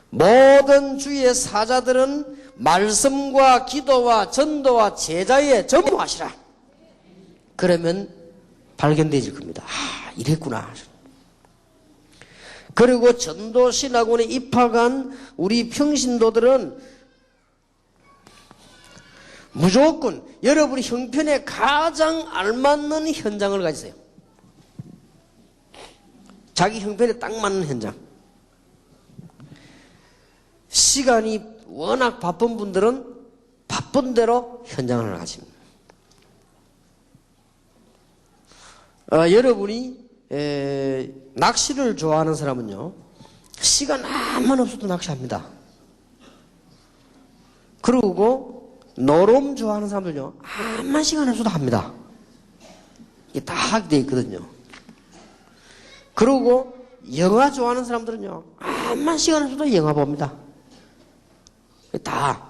모든 주의 사자들은 말씀과 기도와 전도와 제자에 전무하시라. 그러면 발견되질 겁니다. 이랬구나. 그리고 전도신학원에 입학한 우리 평신도들은 무조건 여러분이 형편에 가장 알맞는 현장을 가지세요. 자기 형편에 딱 맞는 현장. 시간이 워낙 바쁜 분들은 바쁜 대로 현장을 가집니다. 여러분이 낚시를 좋아하는 사람은요, 시간 아무만 없어도 낚시합니다. 그리고 노름 좋아하는 사람들은요, 아무만 시간 없어도 합니다. 이게 다 하게 돼 있거든요. 그리고 영화 좋아하는 사람들은요, 아무만 시간 없어도 영화 봅니다. 다.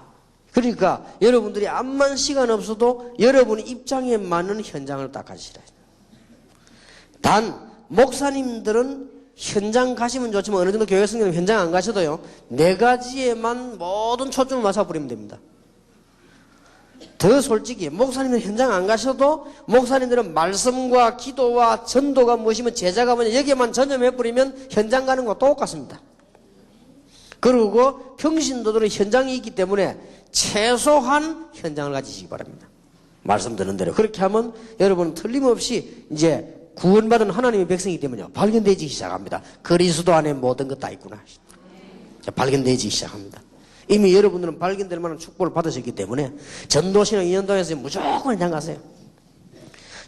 그러니까 여러분들이 암만 시간 없어도 여러분의 입장에 맞는 현장을 딱 가지시라. 단 목사님들은 현장 가시면 좋지만 어느 정도 교회 성경은 현장 안 가셔도요, 네 가지에만 모든 초점을 맞춰버리면 됩니다. 더 솔직히 목사님들은 현장 안 가셔도 목사님들은 말씀과 기도와 전도가 무엇이면 제자가 뭐냐 여기에만 전념해버리면 현장 가는 거 똑같습니다. 그리고 평신도들은 현장이 있기 때문에 최소한 현장을 가지시기 바랍니다. 말씀 듣는 대로. 그렇게 하면 여러분은 틀림없이 이제 구원받은 하나님의 백성이기 때문에 발견되기 시작합니다. 그리스도 안에 모든 것 다 있구나. 발견되기 시작합니다. 이미 여러분들은 발견될 만한 축복을 받으셨기 때문에 전도신앙 2년도에서 무조건 현장 가세요.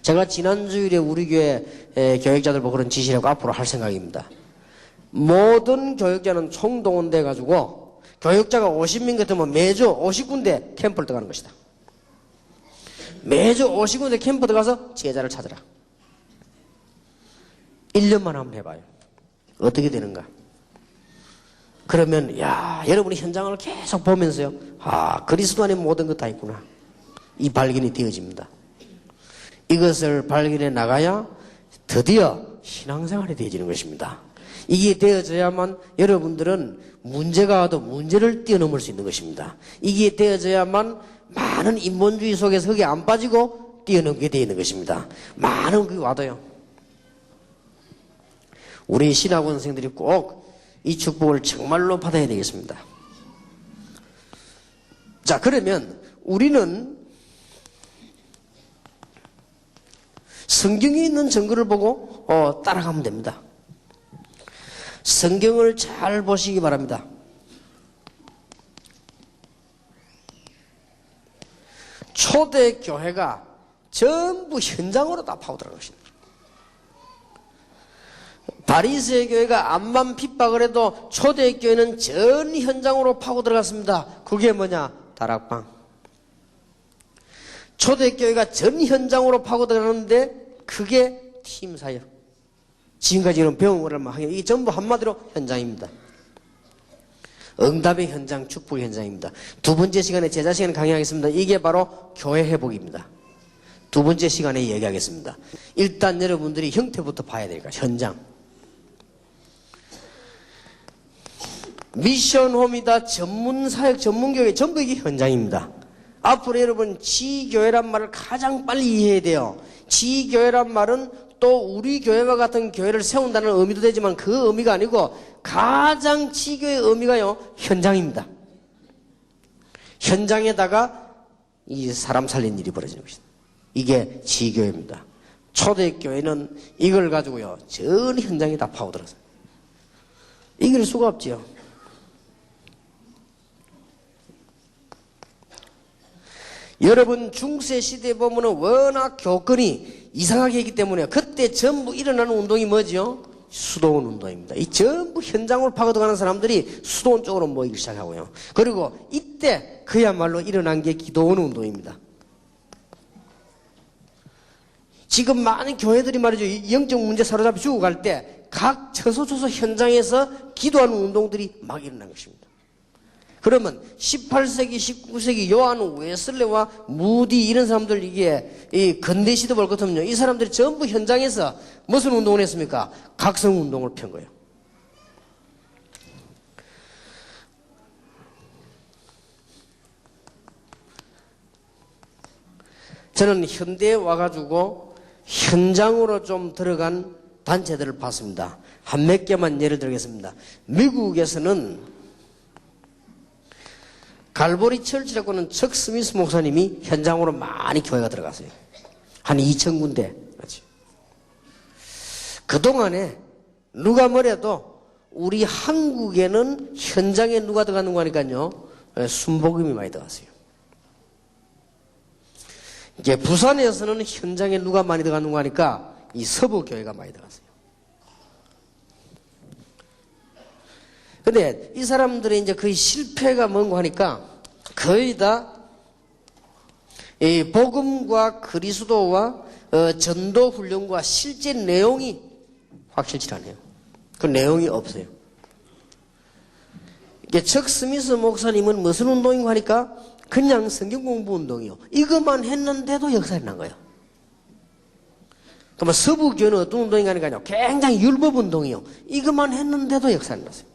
제가 지난주일에 우리 교회 교육자들 보고 그런 지시라고 앞으로 할 생각입니다. 모든 교육자는 총동원돼 가지고 교육자가 50명 같으면 매주 50군데 캠프를 들어가는 것이다. 매주 50군데 캠프 들어가서 제자를 찾으라. 1년만 한번 해봐요. 어떻게 되는가? 그러면 여러분이 현장을 계속 보면서요, 그리스도 안에 모든 것 다 있구나. 이 발견이 되어집니다. 이것을 발견해 나가야 드디어 신앙생활이 되어지는 것입니다. 이게 되어져야만 여러분들은 문제가 와도 문제를 뛰어넘을 수 있는 것입니다. 이게 되어져야만 많은 인본주의 속에서 흙에 안 빠지고 뛰어넘게 되어 있는 것입니다. 많은 그게 와도요. 우리 신학원 선생들이 꼭 이 축복을 정말로 받아야 되겠습니다. 자, 그러면 우리는 성경에 있는 증거를 보고 따라가면 됩니다. 성경을 잘 보시기 바랍니다. 초대 교회가 전부 현장으로 다 파고들어간 것입니다. 바리새의 교회가 암만 핍박을 해도 초대 교회는 전 현장으로 파고들어갔습니다. 그게 뭐냐? 다락방. 초대 교회가 전 현장으로 파고들어가는데 그게 팀 사역. 지금까지 이런 배운 거라면 하긴 이게 전부 한마디로 현장입니다. 응답의 현장, 축복의 현장입니다. 두 번째 시간에 제자 시간에 강의하겠습니다. 이게 바로 교회 회복입니다. 두 번째 시간에 얘기하겠습니다. 일단 여러분들이 형태부터 봐야 되니까 현장. 미션홈이다, 전문사역, 전문교회 전부 이게 현장입니다. 앞으로 여러분 지교회란 말을 가장 빨리 이해해야 돼요. 지교회란 말은 또 우리 교회와 같은 교회를 세운다는 의미도 되지만 그 의미가 아니고 가장 지교의 의미가요 현장입니다. 현장에다가 이 사람 살린 일이 벌어지는 것입니다. 이게 지교회입니다. 초대교회는 이걸 가지고요 전 현장에 다 파고들었어요. 이길 수가 없지요. 여러분 중세 시대에 보면은 워낙 교권이 이상하게 했기 때문에 그때 전부 일어나는 운동이 뭐죠? 수도원 운동입니다. 이 전부 현장으로 파고들어가는 사람들이 수도원 쪽으로 모이기 시작하고요. 그리고 이때 그야말로 일어난 게 기도원 운동입니다. 지금 많은 교회들이 말이죠. 영적 문제 사로잡혀 죽어갈 때 각 처소처소 현장에서 기도하는 운동들이 막 일어난 것입니다. 그러면 18세기, 19세기 요한 웨슬레와 무디 이런 사람들 이게 이 근대 시대 볼 것 같으면요. 이 사람들이 전부 현장에서 무슨 운동을 했습니까? 각성 운동을 편 거예요. 저는 현대에 와가지고 현장으로 좀 들어간 단체들을 봤습니다. 한 몇 개만 예를 들겠습니다. 미국에서는 갈보리 철치라고는 척 스미스 목사님이 현장으로 많이 교회가 들어갔어요. 한 2,000군데. 그동안에 누가 뭐래도 우리 한국에는 현장에 누가 들어가는 거니까요. 순복음이 많이 들어갔어요. 이제 부산에서는 현장에 누가 많이 들어가는 거 하니까 이 서부교회가 많이 들어갔어요. 근데 이 사람들이 이제 거의 실패가 뭔고 하니까 거의 다 이 복음과 그리스도와 전도 훈련과 실제 내용이 확실치 않아요. 그 내용이 없어요. 이게 척 스미스 목사님은 무슨 운동인고 하니까 그냥 성경 공부 운동이요. 이것만 했는데도 역사가 난 거예요. 그러면 서부교회는 어떤 운동인가 하니까요. 굉장히 율법 운동이요. 이것만 했는데도 역사가 났어요.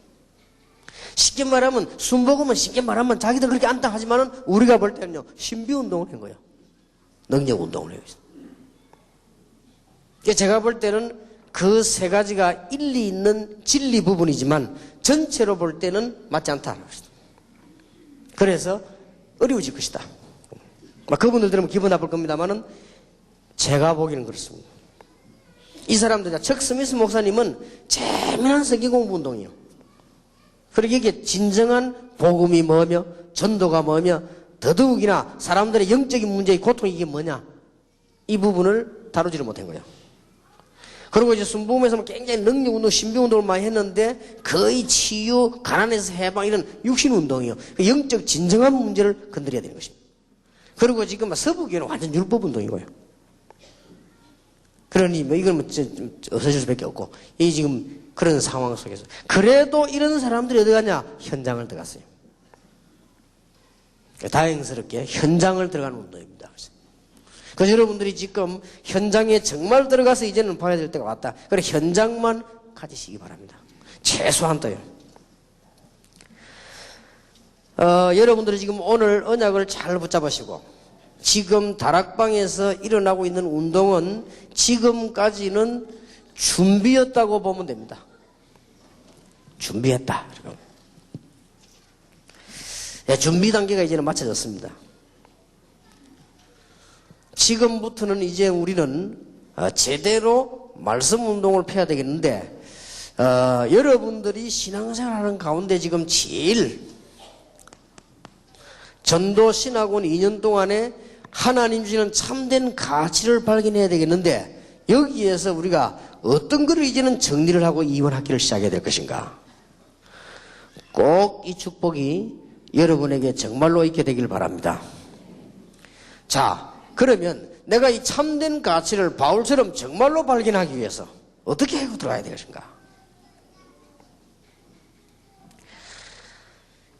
쉽게 말하면 순복음은 쉽게 말하면 자기들 그렇게 안다 하지만은 우리가 볼 때는요. 신비 운동을 한 거예요. 능력 운동을 해요. 제가 볼 때는 그 세 가지가 일리 있는 진리 부분이지만 전체로 볼 때는 맞지 않다는 것이다. 그래서 어려워질 것이다. 그분들 들으면 기분 나쁠 겁니다만은 제가 보기에는 그렇습니다. 이 사람들, 척 스미스 목사님은 재미난 성경 공부 운동이에요. 그리고 이게 진정한 복음이 뭐며 전도가 뭐며 더더욱이나 사람들의 영적인 문제의 고통이 이게 뭐냐 이 부분을 다루지를 못한 거예요. 그리고 이제 순복음에서 굉장히 능력운동, 신비운동을 많이 했는데 거의 치유, 가난에서 해방 이런 육신운동이에요. 영적 진정한 문제를 건드려야 되는 것입니다. 그리고 지금 서부교회는 완전 율법운동이고요. 그러니 뭐 이건 좀 없어질 수밖에 없고 이 지금 그런 상황 속에서 그래도 이런 사람들이 어디 가냐? 현장을 들어갔어요. 다행스럽게 현장을 들어가는 운동입니다. 그래서 여러분들이 지금 현장에 정말 들어가서 이제는 봐야 될 때가 왔다. 그래 현장만 가지시기 바랍니다. 최소한도요. 여러분들이 지금 오늘 언약을 잘 붙잡으시고 지금 다락방에서 일어나고 있는 운동은 지금까지는 준비였다고 보면 됩니다. 준비했다. 준비 단계가 이제는 마쳐졌습니다. 지금부터는 이제 우리는 제대로 말씀 운동을 펴야 되겠는데 여러분들이 신앙생활하는 가운데 지금 제일 전도 신학원 2년 동안에 하나님 주시는 참된 가치를 발견해야 되겠는데 여기에서 우리가 어떤 것을 이제는 정리를 하고 이번 학기를 시작해야 될 것인가. 꼭 이 축복이 여러분에게 정말로 있게 되길 바랍니다. 자, 그러면 내가 이 참된 가치를 바울처럼 정말로 발견하기 위해서 어떻게 하고 들어가야 될 것인가.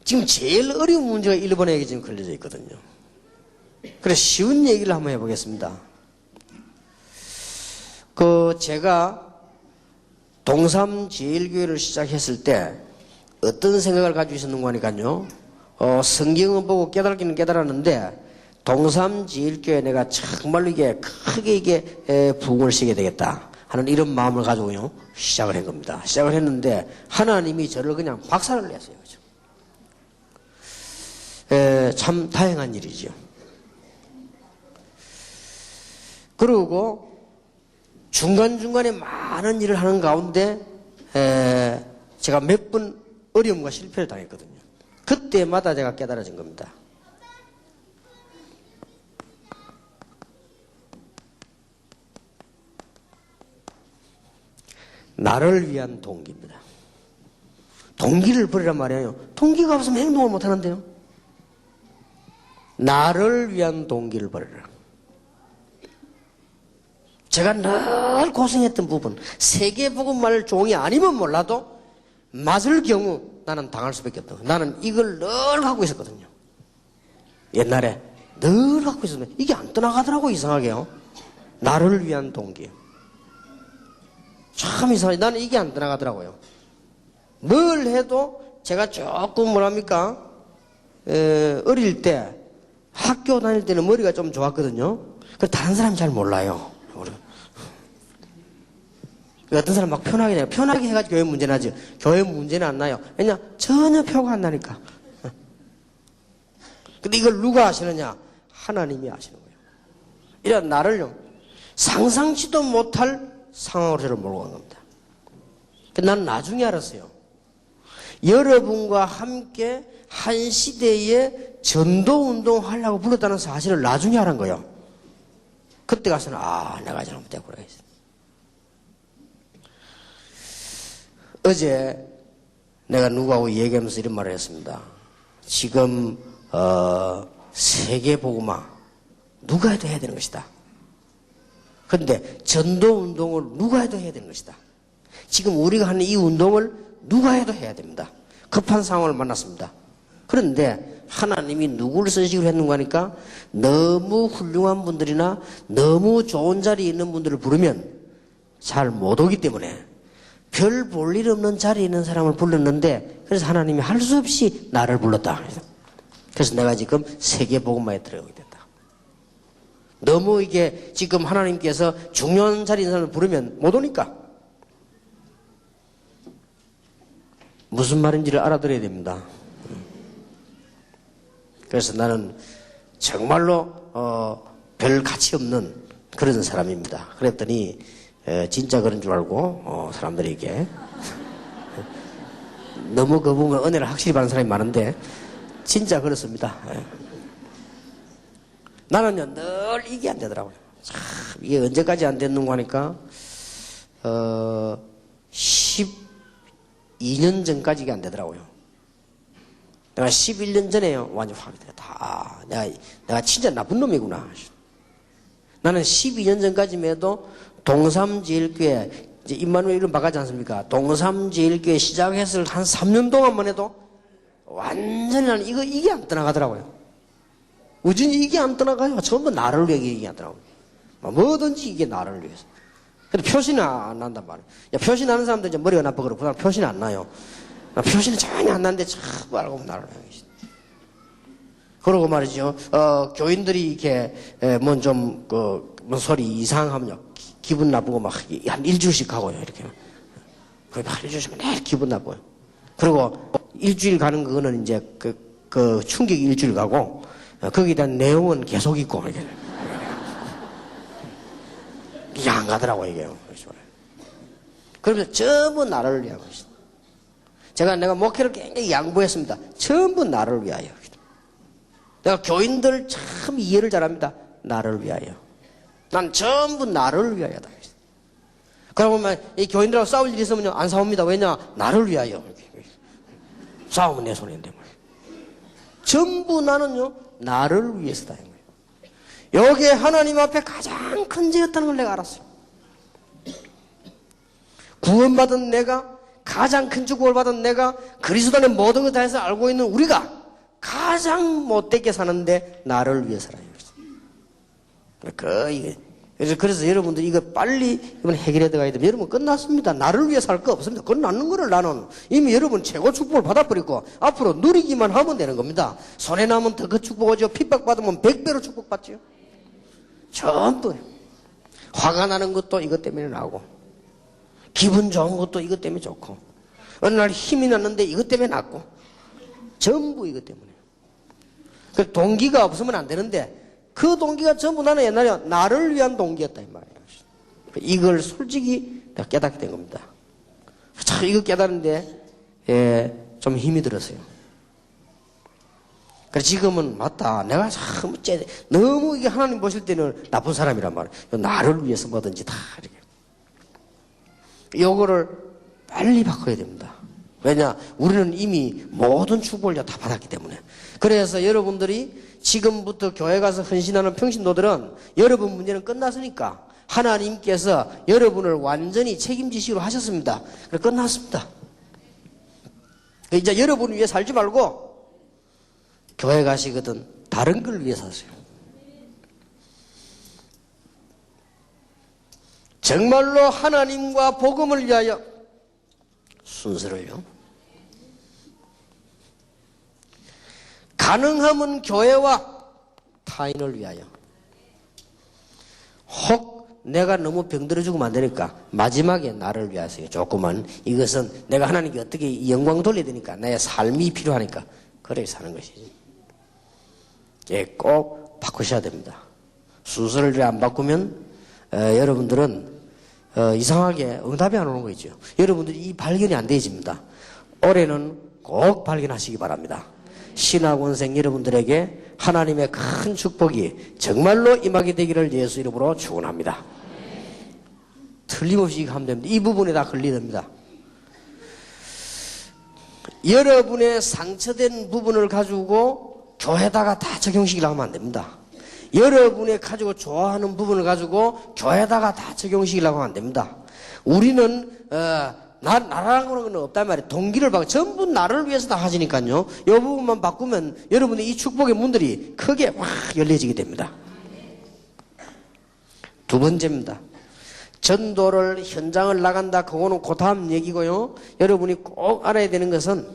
지금 제일 어려운 문제가 1번에게 지금 걸려져 있거든요. 그래서 쉬운 얘기를 한번 해보겠습니다. 제가 동삼제일교회를 시작했을 때 어떤 생각을 가지고 있었는가 하니까요. 성경은 보고 깨달기는 깨달았는데 동삼제일교회 내가 정말로 이게 크게 이게 부흥을 시게 되겠다 하는 이런 마음을 가지고요. 시작을 한 겁니다. 시작을 했는데 하나님이 저를 그냥 박살을 냈어요. 참 다행한 일이죠. 그리고 중간중간에 많은 일을 하는 가운데 제가 몇 번 어려움과 실패를 당했거든요. 그때마다 제가 깨달아진 겁니다. 나를 위한 동기입니다. 동기를 버리란 말이에요. 동기가 없으면 행동을 못 하는데요. 나를 위한 동기를 버려라. 제가 늘 고생했던 부분, 세계복음말 종이 아니면 몰라도 맞을 경우 나는 당할 수밖에 없다. 나는 이걸 늘 갖고 있었거든요. 옛날에 늘 갖고 있었는데 이게 안 떠나가더라고. 이상하게요. 나를 위한 동기. 참 이상하게 나는 이게 안 떠나가더라고요. 뭘 해도 제가 조금 뭐랍니까 어릴 때 학교 다닐 때는 머리가 좀 좋았거든요. 그래서 다른 사람이 잘 몰라요. 어떤 사람 막 편하게 해가지고 교회 문제 나죠. 교회 문제는 안 나요. 왜냐? 전혀 표가 안 나니까. 근데 이걸 누가 아시느냐? 하나님이 아시는 거예요. 이런 나를요, 상상치도 못할 상황으로 저를 몰고 간 겁니다. 난 나중에 알았어요. 여러분과 함께 한 시대에 전도운동 하려고 불렀다는 사실을 나중에 알은 거예요. 그때 가서는 내가 잘못했구나 했어요. 어제 내가 누구하고 얘기하면서 이런 말을 했습니다. 지금 세계복음화 누가 해도 해야 되는 것이다. 그런데 전도운동을 누가 해도 해야 되는 것이다. 지금 우리가 하는 이 운동을 누가 해도 해야 됩니다. 급한 상황을 만났습니다. 그런데 하나님이 누구를 쓰시기로 했는가 하니까 너무 훌륭한 분들이나 너무 좋은 자리에 있는 분들을 부르면 잘 못 오기 때문에 별 볼 일 없는 자리에 있는 사람을 불렀는데 그래서 하나님이 할 수 없이 나를 불렀다. 그래서 내가 지금 세계복음화에 들어가게 됐다. 너무 이게 지금 하나님께서 중요한 자리에 있는 사람을 부르면 못 오니까 무슨 말인지를 알아들어야 됩니다. 그래서 나는 정말로 별 가치 없는 그런 사람입니다. 그랬더니 진짜 그런 줄 알고 사람들에게 너무 그 부분에 은혜를 확실히 받는 사람이 많은데 진짜 그렇습니다. 나는요 늘 이게 안 되더라고요. 참 이게 언제까지 안 됐는가 하니까 12년 전까지 이게 안 되더라고요. 내가 11년 전에요 완전 확이 다 내가 진짜 나쁜 놈이구나. 나는 12년 전까지만 해도 동삼제일교회 이제 임마누엘 이름 바가지 않습니까? 동삼제일교회 시작했을 한 3년 동안만 해도 완전히 나는 이게 안 떠나가더라고요. 우진이 이게 안 떠나가요. 전부 나를 위해 이게 안 떠나가요. 뭐든지 이게 나를 위해서. 근데 표시는 안 난단 말이에요. 야, 표시 나는 사람들 이제 머리가 나빠 그러고, 그 사람 표시는 안 나요. 표시는 전혀 안 나는데 자꾸 알고 나를 향해. 그러고 말이죠. 교인들이 이렇게, 뭔 소리 이상하면요. 기분 나쁘고 막 한 일주일씩 가고요, 이렇게. 거의 막 일주일씩 매일 기분 나빠요. 그리고 일주일 가는 그거는 이제 그 충격이 일주일 가고, 거기에 대한 내용은 계속 있고, 이게. 이게 안 가더라고요, 이게. 그러면서 전부 나를 위하고 있어요. 내가 목회를 굉장히 양보했습니다. 전부 나를 위하여. 내가 교인들 참 이해를 잘합니다. 나를 위하여. 난 전부 나를 위하여다. 그러면 이 교인들하고 싸울 일이 있으면요, 안 싸웁니다. 왜냐? 나를 위하여. 싸우면 내 손해인데 말이에요. 전부 나는요, 나를 위해서다. 여기에 하나님 앞에 가장 큰 죄였다는 걸 내가 알았어요. 구원받은 내가, 가장 큰 축복을 받은 내가, 그리스도 안에 모든 걸 다해서 알고 있는 우리가 가장 못되게 사는데 나를 위해서라. 그래서 여러분들 이거 빨리 이번 해결해 들어가야 됩니다. 여러분 끝났습니다. 나를 위해서 할 거 없습니다. 끝났는 거를 나는 이미 여러분 최고 축복을 받아버리고 앞으로 누리기만 하면 되는 겁니다. 손해나면 더 그 축복 오죠. 핍박받으면 100배로 축복받죠. 전부 화가 나는 것도 이것 때문에 나고, 기분 좋은 것도 이것 때문에 좋고, 어느 날 힘이 났는데 이것 때문에 났고, 전부 이것 때문에. 그 동기가 없으면 안 되는데 그 동기가 전부 나는 옛날에 나를 위한 동기였다 이 말이에요. 이걸 솔직히 내가 깨닫게 된 겁니다. 참 이거 깨닫는데 좀 힘이 들었어요. 그래서 지금은 맞다. 내가 참 너무 이게 하나님 보실 때는 나쁜 사람이란 말이에요. 나를 위해서 뭐든지 다 이렇게. 요거를 빨리 바꿔야 됩니다. 왜냐? 우리는 이미 모든 축복을 다 받았기 때문에. 그래서 여러분들이 지금부터 교회 가서 헌신하는 평신도들은 여러분 문제는 끝났으니까 하나님께서 여러분을 완전히 책임지시기로 하셨습니다. 그래서 끝났습니다. 이제 여러분을 위해 살지 말고 교회 가시거든 다른 걸 위해 사세요. 정말로 하나님과 복음을 위하여 순서를요. 가능하면 교회와 타인을 위하여. 혹 내가 너무 병들어 죽으면 안 되니까 마지막에 나를 위하세요. 조금만. 이것은 내가 하나님께 어떻게 영광 돌려야 되니까 나의 삶이 필요하니까 그래 사는 것이지. 예, 꼭 바꾸셔야 됩니다. 순서를 안 바꾸면 여러분들은 이상하게 응답이 안 오는 거 있죠. 여러분들이 이 발견이 안 되어집니다. 올해는 꼭 발견하시기 바랍니다. 신학원생 여러분들에게 하나님의 큰 축복이 정말로 임하게 되기를 예수 이름으로 축원합니다. 틀림없이 하면 됩니다. 이 부분에 다 걸리게 됩니다. 여러분의 상처된 부분을 가지고 교회에다가 다 적용시키려고 하면 안 됩니다. 여러분의 가지고 좋아하는 부분을 가지고 교회에다가 다 적용시키려고 하면 안 됩니다. 우리는 나라는 건 없단 말이에요. 동기를 바꿔 전부 나를 위해서 다 하시니까요. 이 부분만 바꾸면 여러분의 이 축복의 문들이 크게 확 열려지게 됩니다. 두 번째입니다. 전도를 현장을 나간다. 그거는 그 다음 얘기고요. 여러분이 꼭 알아야 되는 것은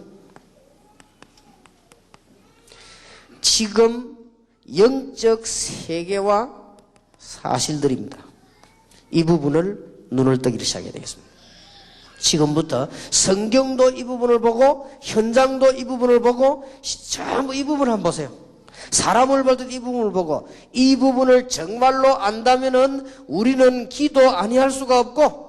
지금 영적 세계와 사실들입니다. 이 부분을 눈을 뜨기를 시작해야 되겠습니다. 지금부터 성경도 이 부분을 보고 현장도 이 부분을 보고 전부 이 부분을 한번 보세요. 사람을 볼 때 이 부분을 보고 이 부분을 정말로 안다면은 우리는 기도 아니할 수가 없고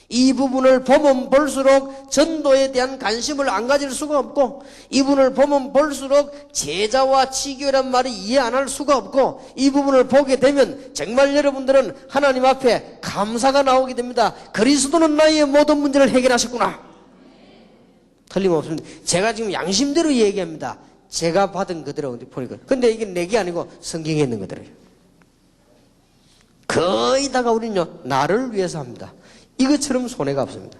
이 부분을 보면 볼수록 전도에 대한 관심을 안 가질 수가 없고 이 부분을 보면 볼수록 제자와 치교란 말이 이해 안 할 수가 없고 이 부분을 보게 되면 정말 여러분들은 하나님 앞에 감사가 나오게 됩니다. 그리스도는 나의 모든 문제를 해결하셨구나. 틀림없습니다. 제가 지금 양심대로 얘기합니다. 제가 받은 그대로 보니까. 근데 이게 내게 아니고 성경에 있는 거더래요. 거의 다가 우리는요 나를 위해서 합니다. 이것처럼 손해가 없습니다.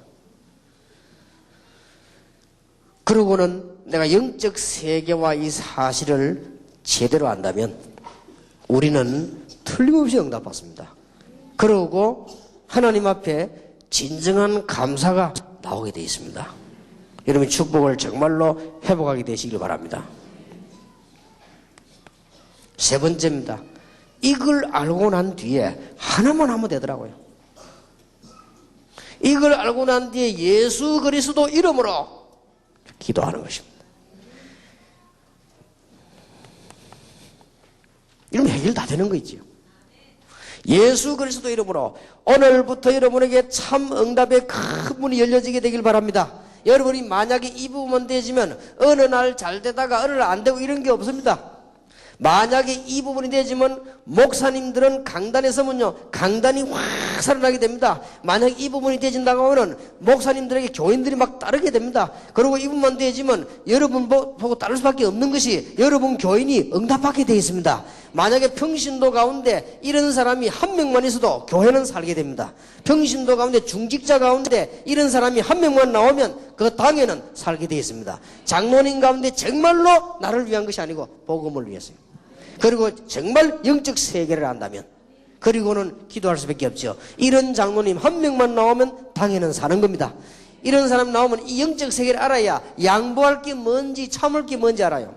그러고는 내가 영적 세계와 이 사실을 제대로 안다면 우리는 틀림없이 응답받습니다. 그러고 하나님 앞에 진정한 감사가 나오게 되어 있습니다. 여러분 축복을 정말로 회복하게 되시길 바랍니다. 세 번째입니다. 이걸 알고 난 뒤에 하나만 하면 되더라고요. 이걸 알고 난 뒤에 예수 그리스도 이름으로 기도하는 것입니다. 이러면 해결 다 되는 거 있지요. 예수 그리스도 이름으로 오늘부터 여러분에게 참 응답의 큰 문이 열려지게 되길 바랍니다. 여러분이 만약에 이 부분만 되지면 어느 날 잘 되다가 어느 날 안 되고 이런 게 없습니다. 만약에 이 부분이 되지만 목사님들은 강단에 서면요 강단이 확 살아나게 됩니다. 만약 이 부분이 되진다고 하면 목사님들에게 교인들이 막 따르게 됩니다. 그리고 이 부분만 되지만 여러분 보고 따를 수밖에 없는 것이 여러분 교인이 응답받게 되어 있습니다. 만약에 평신도 가운데 이런 사람이 한 명만 있어도 교회는 살게 됩니다. 평신도 가운데 중직자 가운데 이런 사람이 한 명만 나오면 그 당에는 살게 되어 있습니다. 장로님 가운데 정말로 나를 위한 것이 아니고 복음을 위해서요. 그리고 정말 영적 세계를 안다면 그리고는 기도할 수밖에 없죠. 이런 장로님 한 명만 나오면 당에는 사는 겁니다. 이런 사람 나오면 이 영적 세계를 알아야 양보할 게 뭔지 참을 게 뭔지 알아요.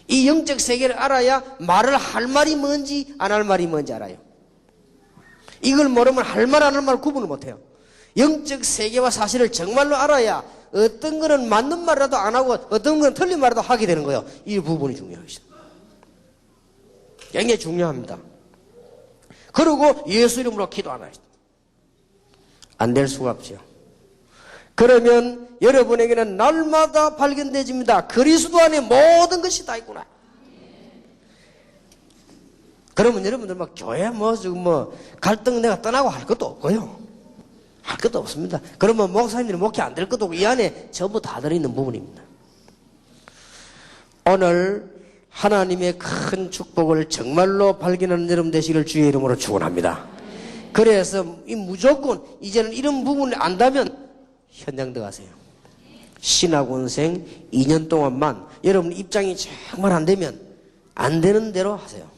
이 영적 세계를 알아야 말을 할 말이 뭔지 안 할 말이 뭔지 알아요. 이걸 모르면 할 말 안 할 말 구분을 못해요. 영적 세계와 사실을 정말로 알아야 어떤 거는 맞는 말이라도 안 하고 어떤 거는 틀린 말이라도 하게 되는 거예요. 이 부분이 중요하죠. 굉장히 중요합니다. 그리고 예수 이름으로 기도하나 안 될 수가 없죠. 그러면 여러분에게는 날마다 발견되집니다. 그리스도 안에 모든 것이 다 있구나. 그러면 여러분들 막 교회 갈등 내가 떠나고 할 것도 없고요. 할 것도 없습니다. 그러면 목사님들이 목회 안 될 것도 없고 이 안에 전부 다 들어있는 부분입니다. 오늘 하나님의 큰 축복을 정말로 발견하는 여러분 되시기를 주의 이름으로 축원합니다. 그래서 무조건 이제는 이런 부분을 안다면 현장 들어가세요. 신학원생 2년 동안만 여러분 입장이 정말 안 되면 안 되는 대로 하세요.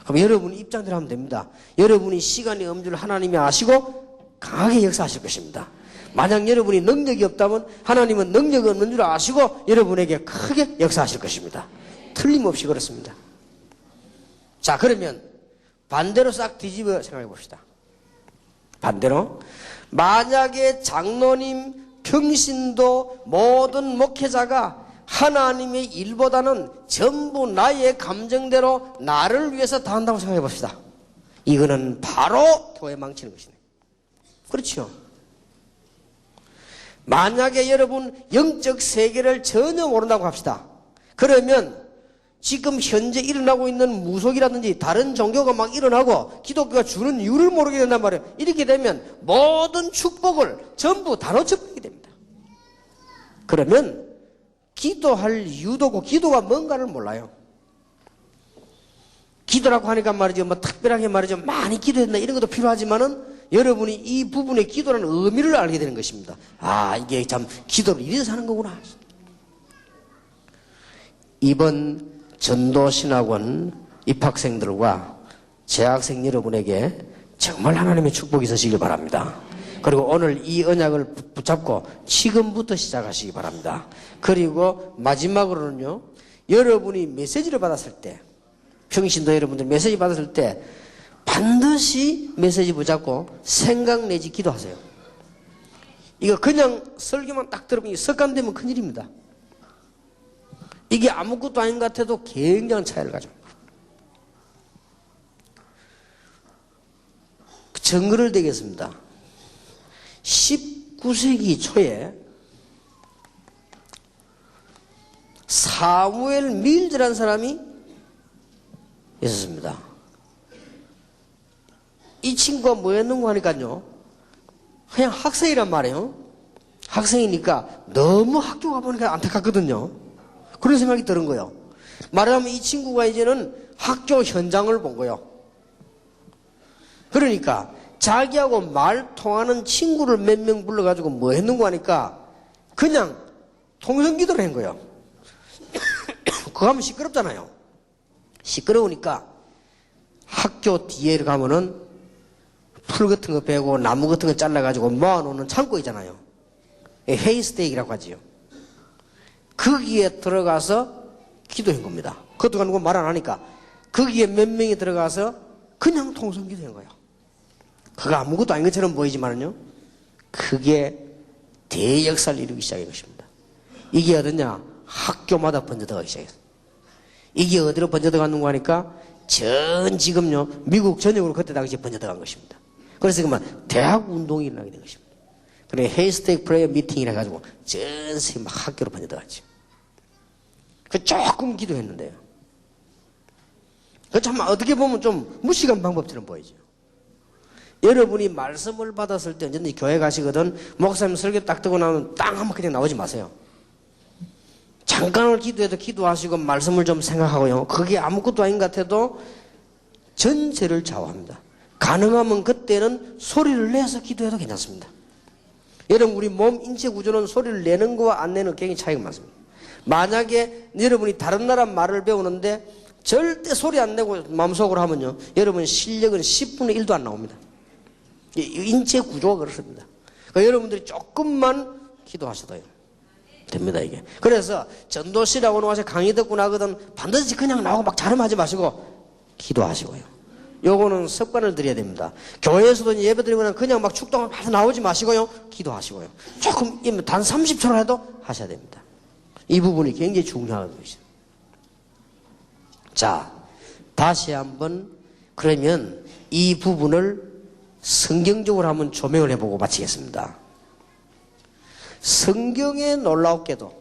그럼 여러분이 입장대로 하면 됩니다. 여러분이 시간의 엄주를 하나님이 아시고 강하게 역사하실 것입니다. 만약 여러분이 능력이 없다면 하나님은 능력이 없는 줄 아시고 여러분에게 크게 역사하실 것입니다. 틀림없이 그렇습니다. 자, 그러면 반대로 싹 뒤집어 생각해 봅시다. 반대로 만약에 장로님, 평신도 모든 목회자가 하나님의 일보다는 전부 나의 감정대로 나를 위해서 다 한다고 생각해 봅시다. 이거는 바로 교회 망치는 것이네. 그렇죠? 만약에 여러분 영적 세계를 전혀 모른다고 합시다. 그러면 지금 현재 일어나고 있는 무속이라든지 다른 종교가 막 일어나고 기독교가 주는 이유를 모르게 된단 말이에요. 이렇게 되면 모든 축복을 전부 다 놓쳐버리게 됩니다. 그러면 기도할 이유도 없고 기도가 뭔가를 몰라요. 기도라고 하니까 말이죠. 특별하게 말이죠. 많이 기도했나 이런 것도 필요하지만은 여러분이 이 부분의 기도라는 의미를 알게 되는 것입니다. 아, 이게 참 기도를 이래서 하는 거구나. 이번 전도신학원 입학생들과 재학생 여러분에게 정말 하나님의 축복이 있으시길 바랍니다. 그리고 오늘 이 언약을 붙잡고 지금부터 시작하시기 바랍니다. 그리고 마지막으로는요, 여러분이 메시지를 받았을 때, 평신도 여러분들 메시지 받았을 때 반드시 메시지 붙잡고 생각 내지 기도하세요. 이거 그냥 설교만 딱 들으면 습관되면 큰일입니다. 이게 아무것도 아닌 것 같아도 굉장한 차이를 가져옵니다. 증거를 대겠습니다. 19세기 초에 사무엘 밀즈라는 사람이 있었습니다. 이 친구가 뭐 했는가 하니까요, 그냥 학생이란 말이에요. 학생이니까 너무 학교 가보니까 안타깝거든요. 그런 생각이 드는 거예요. 말하자면 이 친구가 이제는 학교 현장을 본 거예요. 그러니까 자기하고 말 통하는 친구를 몇 명 불러가지고 뭐 했는가 하니까 그냥 통성기도를 한 거예요. 그거 하면 시끄럽잖아요. 시끄러우니까 학교 뒤에 가면은 풀 같은 거 베고 나무 같은 거 잘라가지고 모아놓는 창고 있잖아요. 헤이스테이크라고 하지요. 거기에 들어가서 기도한 겁니다. 그것도 가는 거 말 안 하니까 거기에 몇 명이 들어가서 그냥 통성 기도한 거예요. 그거 아무것도 아닌 것처럼 보이지만요, 그게 대역사를 이루기 시작한 것입니다. 이게 어디냐? 학교마다 번져들어가기 시작했어요. 이게 어디로 번져들어갔는가 하니까 지금요 미국 전역으로 그때 당시에 번져들어간 것입니다. 그래서 그만 대학 운동이 일어나게 된 것입니다. 그래 헤이스테이크 프레이어 미팅이라 가지고 전 세계 막 학교로 번져들어갔죠. 그 조금 기도했는데요. 그 참 어떻게 보면 좀 무식한 방법처럼 보이죠. 여러분이 말씀을 받았을 때 언제든지 교회 가시거든 목사님 설교 딱 듣고 나면 땅 한번 그냥 나오지 마세요. 잠깐을 기도해도 기도하시고 말씀을 좀 생각하고요. 그게 아무것도 아닌 것 같아도 전체를 좌우합니다. 가능하면 그때는 소리를 내서 기도해도 괜찮습니다. 여러분 우리 몸 인체 구조는 소리를 내는 거와 안 내는 굉장히 차이가 많습니다. 만약에 여러분이 다른 나라 말을 배우는데 절대 소리 안 내고 마음속으로 하면요, 여러분 실력은 10분의 1도 안 나옵니다. 인체 구조가 그렇습니다. 그러니까 여러분들이 조금만 기도하셔도요 됩니다. 이게 그래서 전도시라고 나와서 강의 듣고 나거든 반드시 그냥 나오고 막 자름하지 마시고 기도하시고요. 요거는 습관을 들여야 됩니다. 교회에서도 예배 드리면 그냥 막 축도하고 나오지 마시고요, 기도하시고요. 조금 단 30초라도 하셔야 됩니다. 이 부분이 굉장히 중요한 것이죠. 자, 다시 한번 그러면 이 부분을 성경적으로 한번 조명을 해보고 마치겠습니다. 성경에 놀랍게도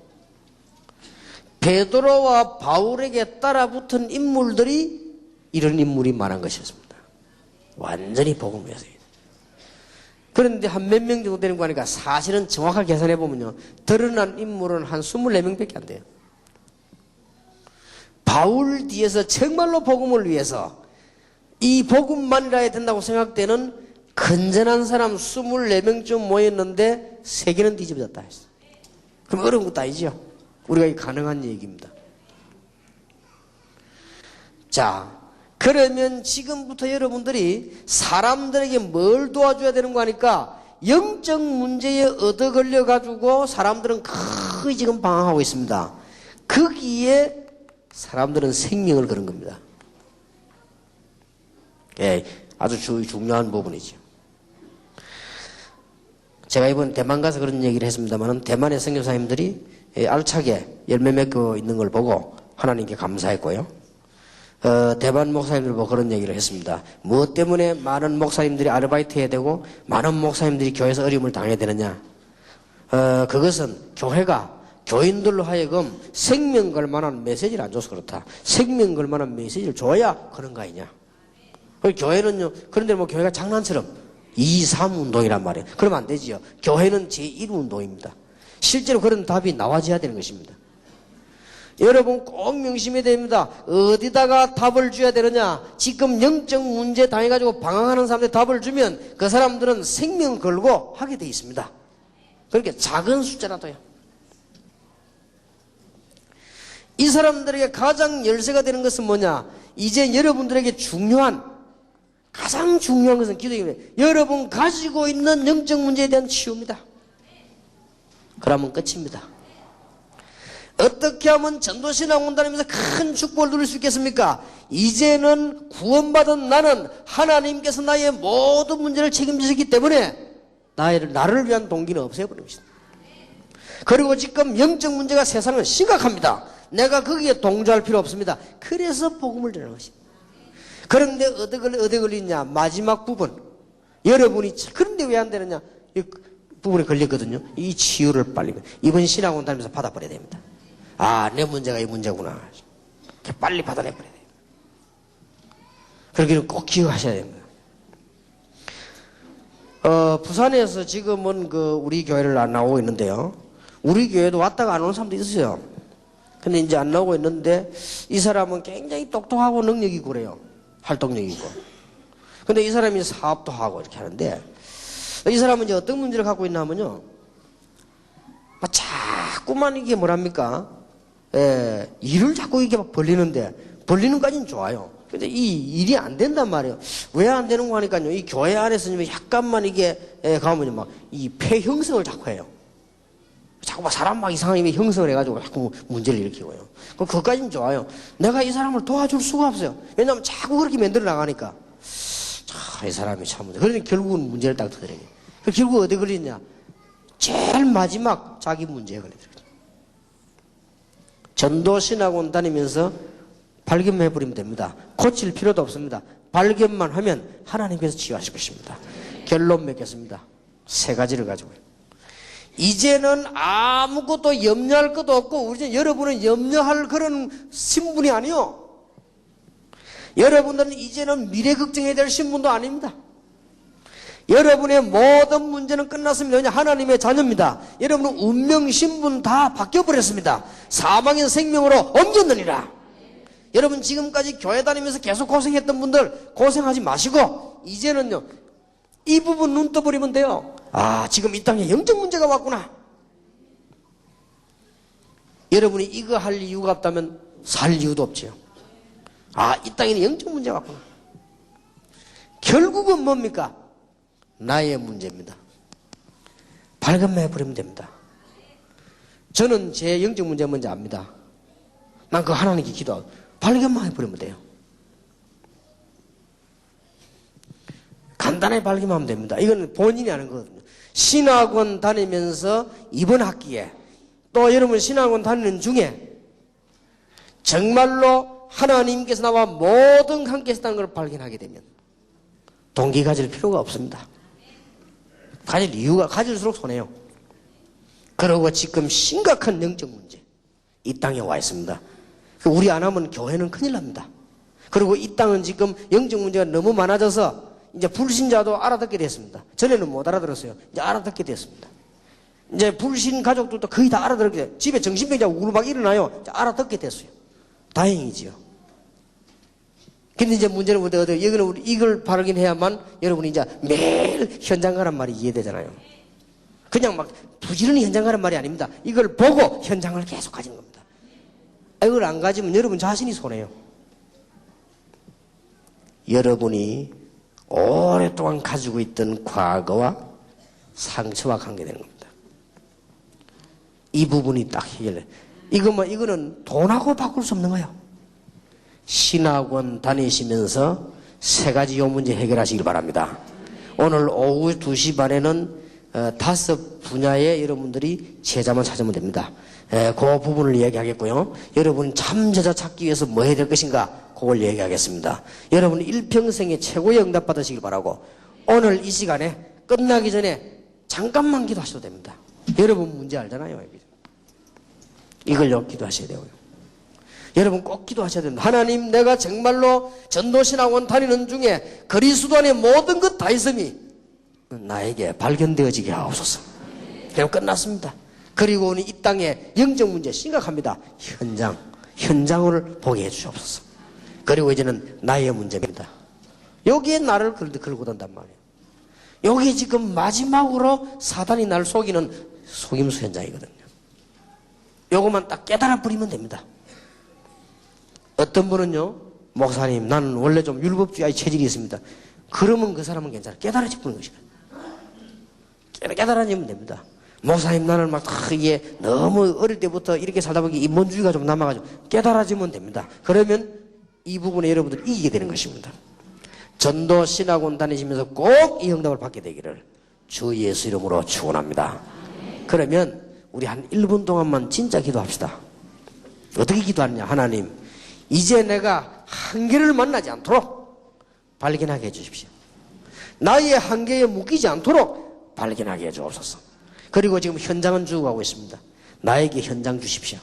베드로와 바울에게 따라붙은 인물들이 이런 인물이 많은 것이었습니다. 완전히 복음이었어요. 그런데 한 몇 명 정도 되는 거 하니까 사실은 정확하게 계산해 보면요, 드러난 인물은 한 24명밖에 안 돼요. 바울 뒤에서 정말로 복음을 위해서 이 복음만이라 해야 된다고 생각되는 건전한 사람 24명쯤 모였는데 3개는 뒤집어졌다 했어요. 그럼 어려운 것도 아니죠. 우리가 가능한 얘기입니다. 자, 그러면 지금부터 여러분들이 사람들에게 뭘 도와줘야 되는 거 하니까 영적 문제에 얻어 걸려가지고 사람들은 거의 지금 방황하고 있습니다. 거기에 사람들은 생명을 거는 겁니다. 예, 아주 중요한 부분이죠. 제가 이번 대만 가서 그런 얘기를 했습니다만 대만의 선교사님들이 알차게 열매 맺고 있는 걸 보고 하나님께 감사했고요. 대만 목사님들 보고 그런 얘기를 했습니다. 무엇 때문에 많은 목사님들이 아르바이트 해야 되고 많은 목사님들이 교회에서 어려움을 당해야 되느냐? 그것은 교회가 교인들로 하여금 생명 걸 만한 메시지를 안 줘서 그렇다. 생명 걸 만한 메시지를 줘야 그런 거 아니냐? 교회는요, 그런데 뭐 교회가 장난처럼 2, 3 운동이란 말이에요. 그러면 안 되지요. 교회는 제1 운동입니다. 실제로 그런 답이 나와줘야 되는 것입니다. 여러분 꼭 명심해야 됩니다. 어디다가 답을 줘야 되느냐? 지금 영적 문제 당해가지고 방황하는 사람들이 답을 주면 그 사람들은 생명 걸고 하게 돼 있습니다. 그렇게 작은 숫자라도요. 이 사람들에게 가장 열쇠가 되는 것은 뭐냐? 이제 여러분들에게 가장 중요한 것은 기도입니다. 여러분 가지고 있는 영적 문제에 대한 치유입니다. 그러면 끝입니다. 어떻게 하면 전도신앙 온다면서 큰 축복을 누릴 수 있겠습니까? 이제는 구원받은 나는 하나님께서 나의 모든 문제를 책임지셨기 때문에 나를 위한 동기는 없애버린 것입니다. 그리고 지금 영적 문제가 세상은 심각합니다. 내가 거기에 동조할 필요 없습니다. 그래서 복음을 전하는 것입니다. 그런데 어디 걸리냐? 마지막 부분. 여러분이 그런데 왜 안 되느냐? 이 부분에 걸렸거든요. 이 치유를 빨리 이번 신앙 온다면서 받아버려야 됩니다. 아, 내 문제가 이 문제구나. 빨리 받아내버려야 돼요. 그러기는 꼭 기억하셔야 됩니다. 부산에서 지금은 우리 교회를 안 나오고 있는데요. 우리 교회도 왔다가 안 오는 사람도 있어요. 근데 이제 안 나오고 있는데 이 사람은 굉장히 똑똑하고 능력이 있고 그래요. 활동력이 있고. 근데 이 사람이 사업도 하고 이렇게 하는데 이 사람은 이제 어떤 문제를 갖고 있나 하면요. 자꾸만 이게 뭐랍니까? 일을 자꾸 이게 막 벌리는데 벌리는 까지는 좋아요. 근데 이 일이 안 된단 말이에요. 왜 안 되는 거 하니까요. 이 교회 안에서 약간만 이게 가면 막 이 폐 형성을 자꾸 해요. 자꾸 막 사람 막 이상하게 형성을 해가지고 자꾸 문제를 일으키고요. 그것까지는 좋아요. 내가 이 사람을 도와줄 수가 없어요. 왜냐하면 자꾸 그렇게 만들어 나가니까. 이 사람이 참 문제. 그러니 결국은 문제를 딱 터뜨려요. 결국 어디 걸리냐? 제일 마지막 자기 문제에 걸리더라고요. 전도신학원 다니면서 발견해버리면 됩니다. 고칠 필요도 없습니다. 발견만 하면 하나님께서 치유하실 것입니다. 결론 맺겠습니다. 3가지를 가지고요. 이제는 아무것도 염려할 것도 없고, 여러분은 염려할 그런 신분이 아니요. 여러분들은 이제는 미래 걱정해야 될 신분도 아닙니다. 여러분의 모든 문제는 끝났습니다. 왜냐? 하나님의 자녀입니다. 여러분은 운명 신분 다 바뀌어버렸습니다. 사망의 생명으로 옮겼느니라. 여러분 지금까지 교회 다니면서 계속 고생했던 분들 고생하지 마시고 이제는요 이 부분 눈 떠버리면 돼요. 지금 이 땅에 영적 문제가 왔구나. 여러분이 이거 할 이유가 없다면 살 이유도 없지요. 이 땅에는 영적 문제가 왔구나. 결국은 뭡니까? 나의 문제입니다. 발견해버리면 됩니다. 저는 제 영적 문제 뭔지 압니다. 난 그 하나님께 기도하고 발견만 해버리면 돼요. 간단하게 발견하면 됩니다. 이건 본인이 하는 거거든요. 신학원 다니면서 이번 학기에 또 여러분 신학원 다니는 중에 정말로 하나님께서 나와 모든 함께 했다는 걸 발견하게 되면 동기 가질 필요가 없습니다. 가질 이유가 가질수록 손해요. 그리고 지금 심각한 영적 문제 이 땅에 와 있습니다. 우리 안 하면 교회는 큰일 납니다. 그리고 이 땅은 지금 영적 문제가 너무 많아져서 이제 불신자도 알아듣게 됐습니다. 전에는 못 알아들었어요. 이제 알아듣게 됐습니다. 이제 불신 가족들도 거의 다 알아듣게 돼요. 집에 정신병자 우르막 일어나요. 이제 알아듣게 됐어요. 다행이지요. 근데 이제 문제는 뭐예요? 이걸 발견해야만 여러분이 이제 매일 현장 가란 말이 이해되잖아요. 그냥 막 부지런히 현장 가란 말이 아닙니다. 이걸 보고 현장을 계속 가지는 겁니다. 이걸 안 가지면 여러분 자신이 손해요. 여러분이 오랫동안 가지고 있던 과거와 상처와 관계되는 겁니다. 이 부분이 딱 해결돼. 이거는 돈하고 바꿀 수 없는 거예요. 신학원 다니시면서 3가지 요 문제 해결하시길 바랍니다. 오늘 오후 2시 반에는 5 분야의 여러분들이 제자만 찾으면 됩니다. 그 부분을 얘기하겠고요. 여러분 참 제자 찾기 위해서 뭐 해야 될 것인가 그걸 얘기하겠습니다. 여러분 일평생에 최고의 응답 받으시길 바라고 오늘 이 시간에 끝나기 전에 잠깐만 기도하셔도 됩니다. 여러분 문제 알잖아요. 이걸요 기도하셔야 돼요. 여러분 꼭 기도하셔야 됩니다. 하나님, 내가 정말로 전도신학원 다니는 중에 그리스도 안에 모든 것 다 있음이 나에게 발견되어지게 하옵소서. 그럼 끝났습니다. 그리고 이 땅에 영적 문제 심각합니다. 현장을 보게 해주시옵소서. 그리고 이제는 나의 문제입니다. 여기에 나를 걸고 든단 말이에요. 여기 지금 마지막으로 사단이 나를 속이는 속임수 현장이거든요. 요것만 딱 깨달아 버리면 됩니다. 어떤 분은요, 목사님, 나는 원래 좀 율법주의 체질이 있습니다. 그러면 그 사람은 괜찮아. 깨달아져 버리는 것이다. 깨달아지면 됩니다. 목사님, 나는 막 이게 너무 어릴 때부터 이렇게 살다 보니 인본주의가 좀 남아가지고 깨달아지면 됩니다. 그러면 이 부분에 여러분들 이기게 되는 것입니다. 전도 신학원 다니시면서 꼭 이 응답을 받게 되기를 주 예수 이름으로 축원합니다. 그러면 우리 한 1분 동안만 진짜 기도합시다. 어떻게 기도하느냐? 하나님, 이제 내가 한계를 만나지 않도록 발견하게 해주십시오. 나의 한계에 묶이지 않도록 발견하게 해주옵소서. 그리고 지금 현장은 주고 가고 있습니다. 나에게 현장 주십시오.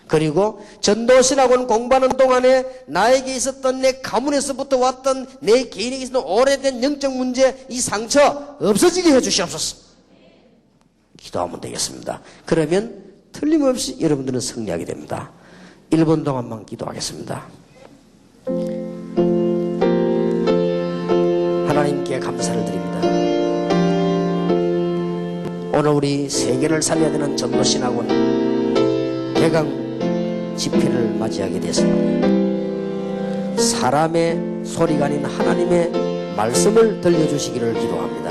그리고 전도신학원 공부하는 동안에 나에게 있었던 내 가문에서부터 왔던 내 개인에게 있었던 오래된 영적 문제, 이 상처 없어지게 해주시옵소서. 기도하면 되겠습니다. 그러면 틀림없이 여러분들은 승리하게 됩니다. 1분 동안만 기도하겠습니다. 하나님께 감사를 드립니다. 오늘 우리 세계를 살려야 되는 전도신학원 개강 집회를 맞이하게 됐습니다. 사람의 소리가 아닌 하나님의 말씀을 들려주시기를 기도합니다.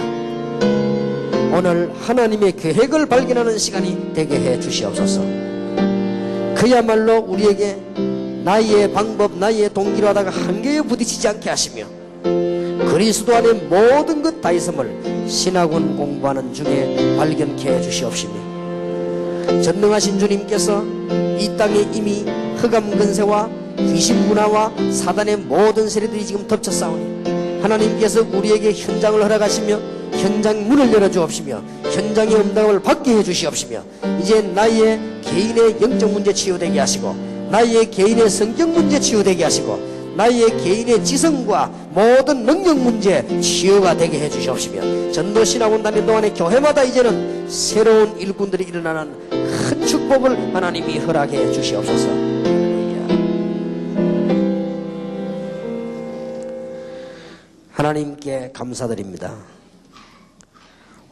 오늘 하나님의 계획을 발견하는 시간이 되게 해 주시옵소서. 그야말로 우리에게 나의 방법, 나의 동기로 하다가 한계에 부딪히지 않게 하시며 그리스도 안에 모든 것 다 있음을 신학원 공부하는 중에 발견케 해 주시옵시며, 전능하신 주님께서 이 땅에 이미 흑암 근세와 귀신 문화와 사단의 모든 세력들이 지금 덮쳐 싸우니 하나님께서 우리에게 현장을 허락하시며 현장 문을 열어주옵시며 현장의 응답을 받게 해주시옵시며, 이제 나의 개인의 영적 문제 치유되게 하시고 나의 개인의 성격 문제 치유되게 하시고 나의 개인의 지성과 모든 능력 문제 치유가 되게 해주시옵시며, 전도신학원 다니는 동안에 교회마다 이제는 새로운 일꾼들이 일어나는 큰 축복을 하나님이 허락해 주시옵소서. 하나님께 감사드립니다.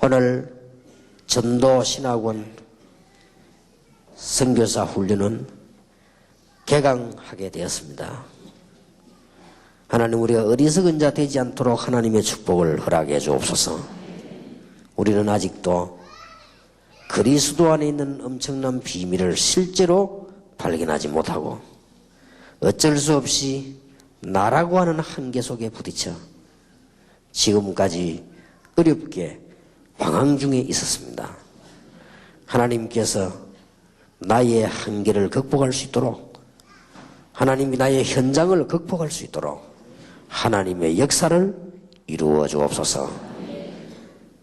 오늘 전도신학원 선교사 훈련은 개강하게 되었습니다. 하나님, 우리가 어리석은 자 되지 않도록 하나님의 축복을 허락해 주옵소서. 우리는 아직도 그리스도 안에 있는 엄청난 비밀을 실제로 발견하지 못하고 어쩔 수 없이 나라고 하는 한계 속에 부딪혀 지금까지 어렵게 방황 중에 있었습니다. 하나님께서 나의 한계를 극복할 수 있도록, 하나님이 나의 현장을 극복할 수 있도록 하나님의 역사를 이루어 주옵소서.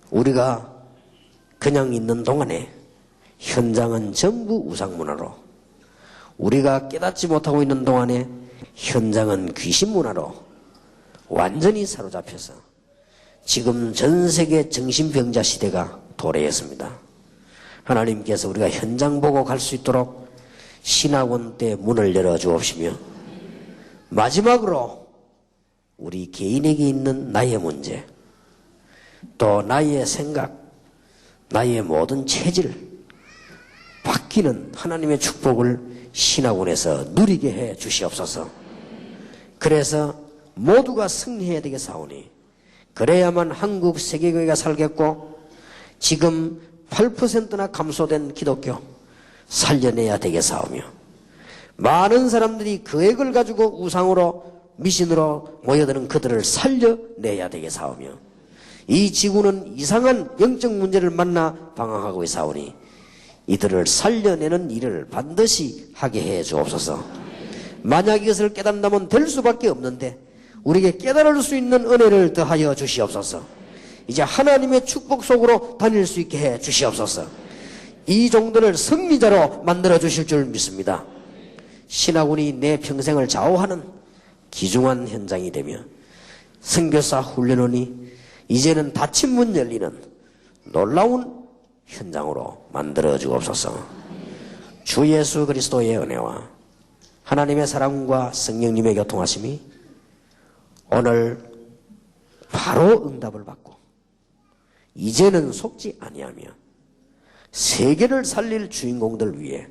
우리가 그냥 있는 동안에 현장은 전부 우상문화로, 우리가 깨닫지 못하고 있는 동안에 현장은 귀신문화로 완전히 사로잡혀서 지금 전 세계 정신병자 시대가 도래했습니다. 하나님께서 우리가 현장 보고 갈 수 있도록 신학원 때 문을 열어 주옵시며, 마지막으로 우리 개인에게 있는 나의 문제, 또 나의 생각, 나의 모든 체질 바뀌는 하나님의 축복을 신학원에서 누리게 해 주시옵소서. 그래서 모두가 승리해야 되겠사오니, 그래야만 한국 세계교회가 살겠고 지금 8%나 감소된 기독교 살려내야 되겠사오며, 많은 사람들이 계획을 가지고 우상으로 미신으로 모여드는 그들을 살려내야 되겠사오며, 이 지구는 이상한 영적 문제를 만나 방황하고 있사오니 이들을 살려내는 일을 반드시 하게 해 주옵소서. 만약 이것을 깨닫는다면 될 수밖에 없는데 우리에게 깨달을 수 있는 은혜를 더하여 주시옵소서. 이제 하나님의 축복 속으로 다닐 수 있게 해 주시옵소서. 이 종들을 승리자로 만들어 주실 줄 믿습니다. 신학원이 내 평생을 좌우하는 귀중한 현장이 되며 선교사 훈련원이 이제는 닫힌 문 열리는 놀라운 현장으로 만들어 주옵소서. 주 예수 그리스도의 은혜와 하나님의 사랑과 성령님의 교통하심이 오늘 바로 응답을 받고 이제는 속지 아니하며 세계를 살릴 주인공들 위해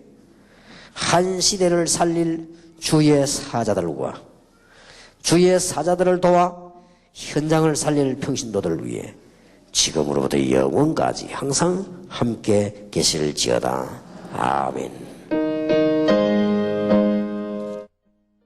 한 시대를 살릴 주의 사자들과 주의 사자들을 도와 현장을 살릴 평신도들을 위해 지금으로부터 영원까지 항상 함께 계실지어다. 아멘.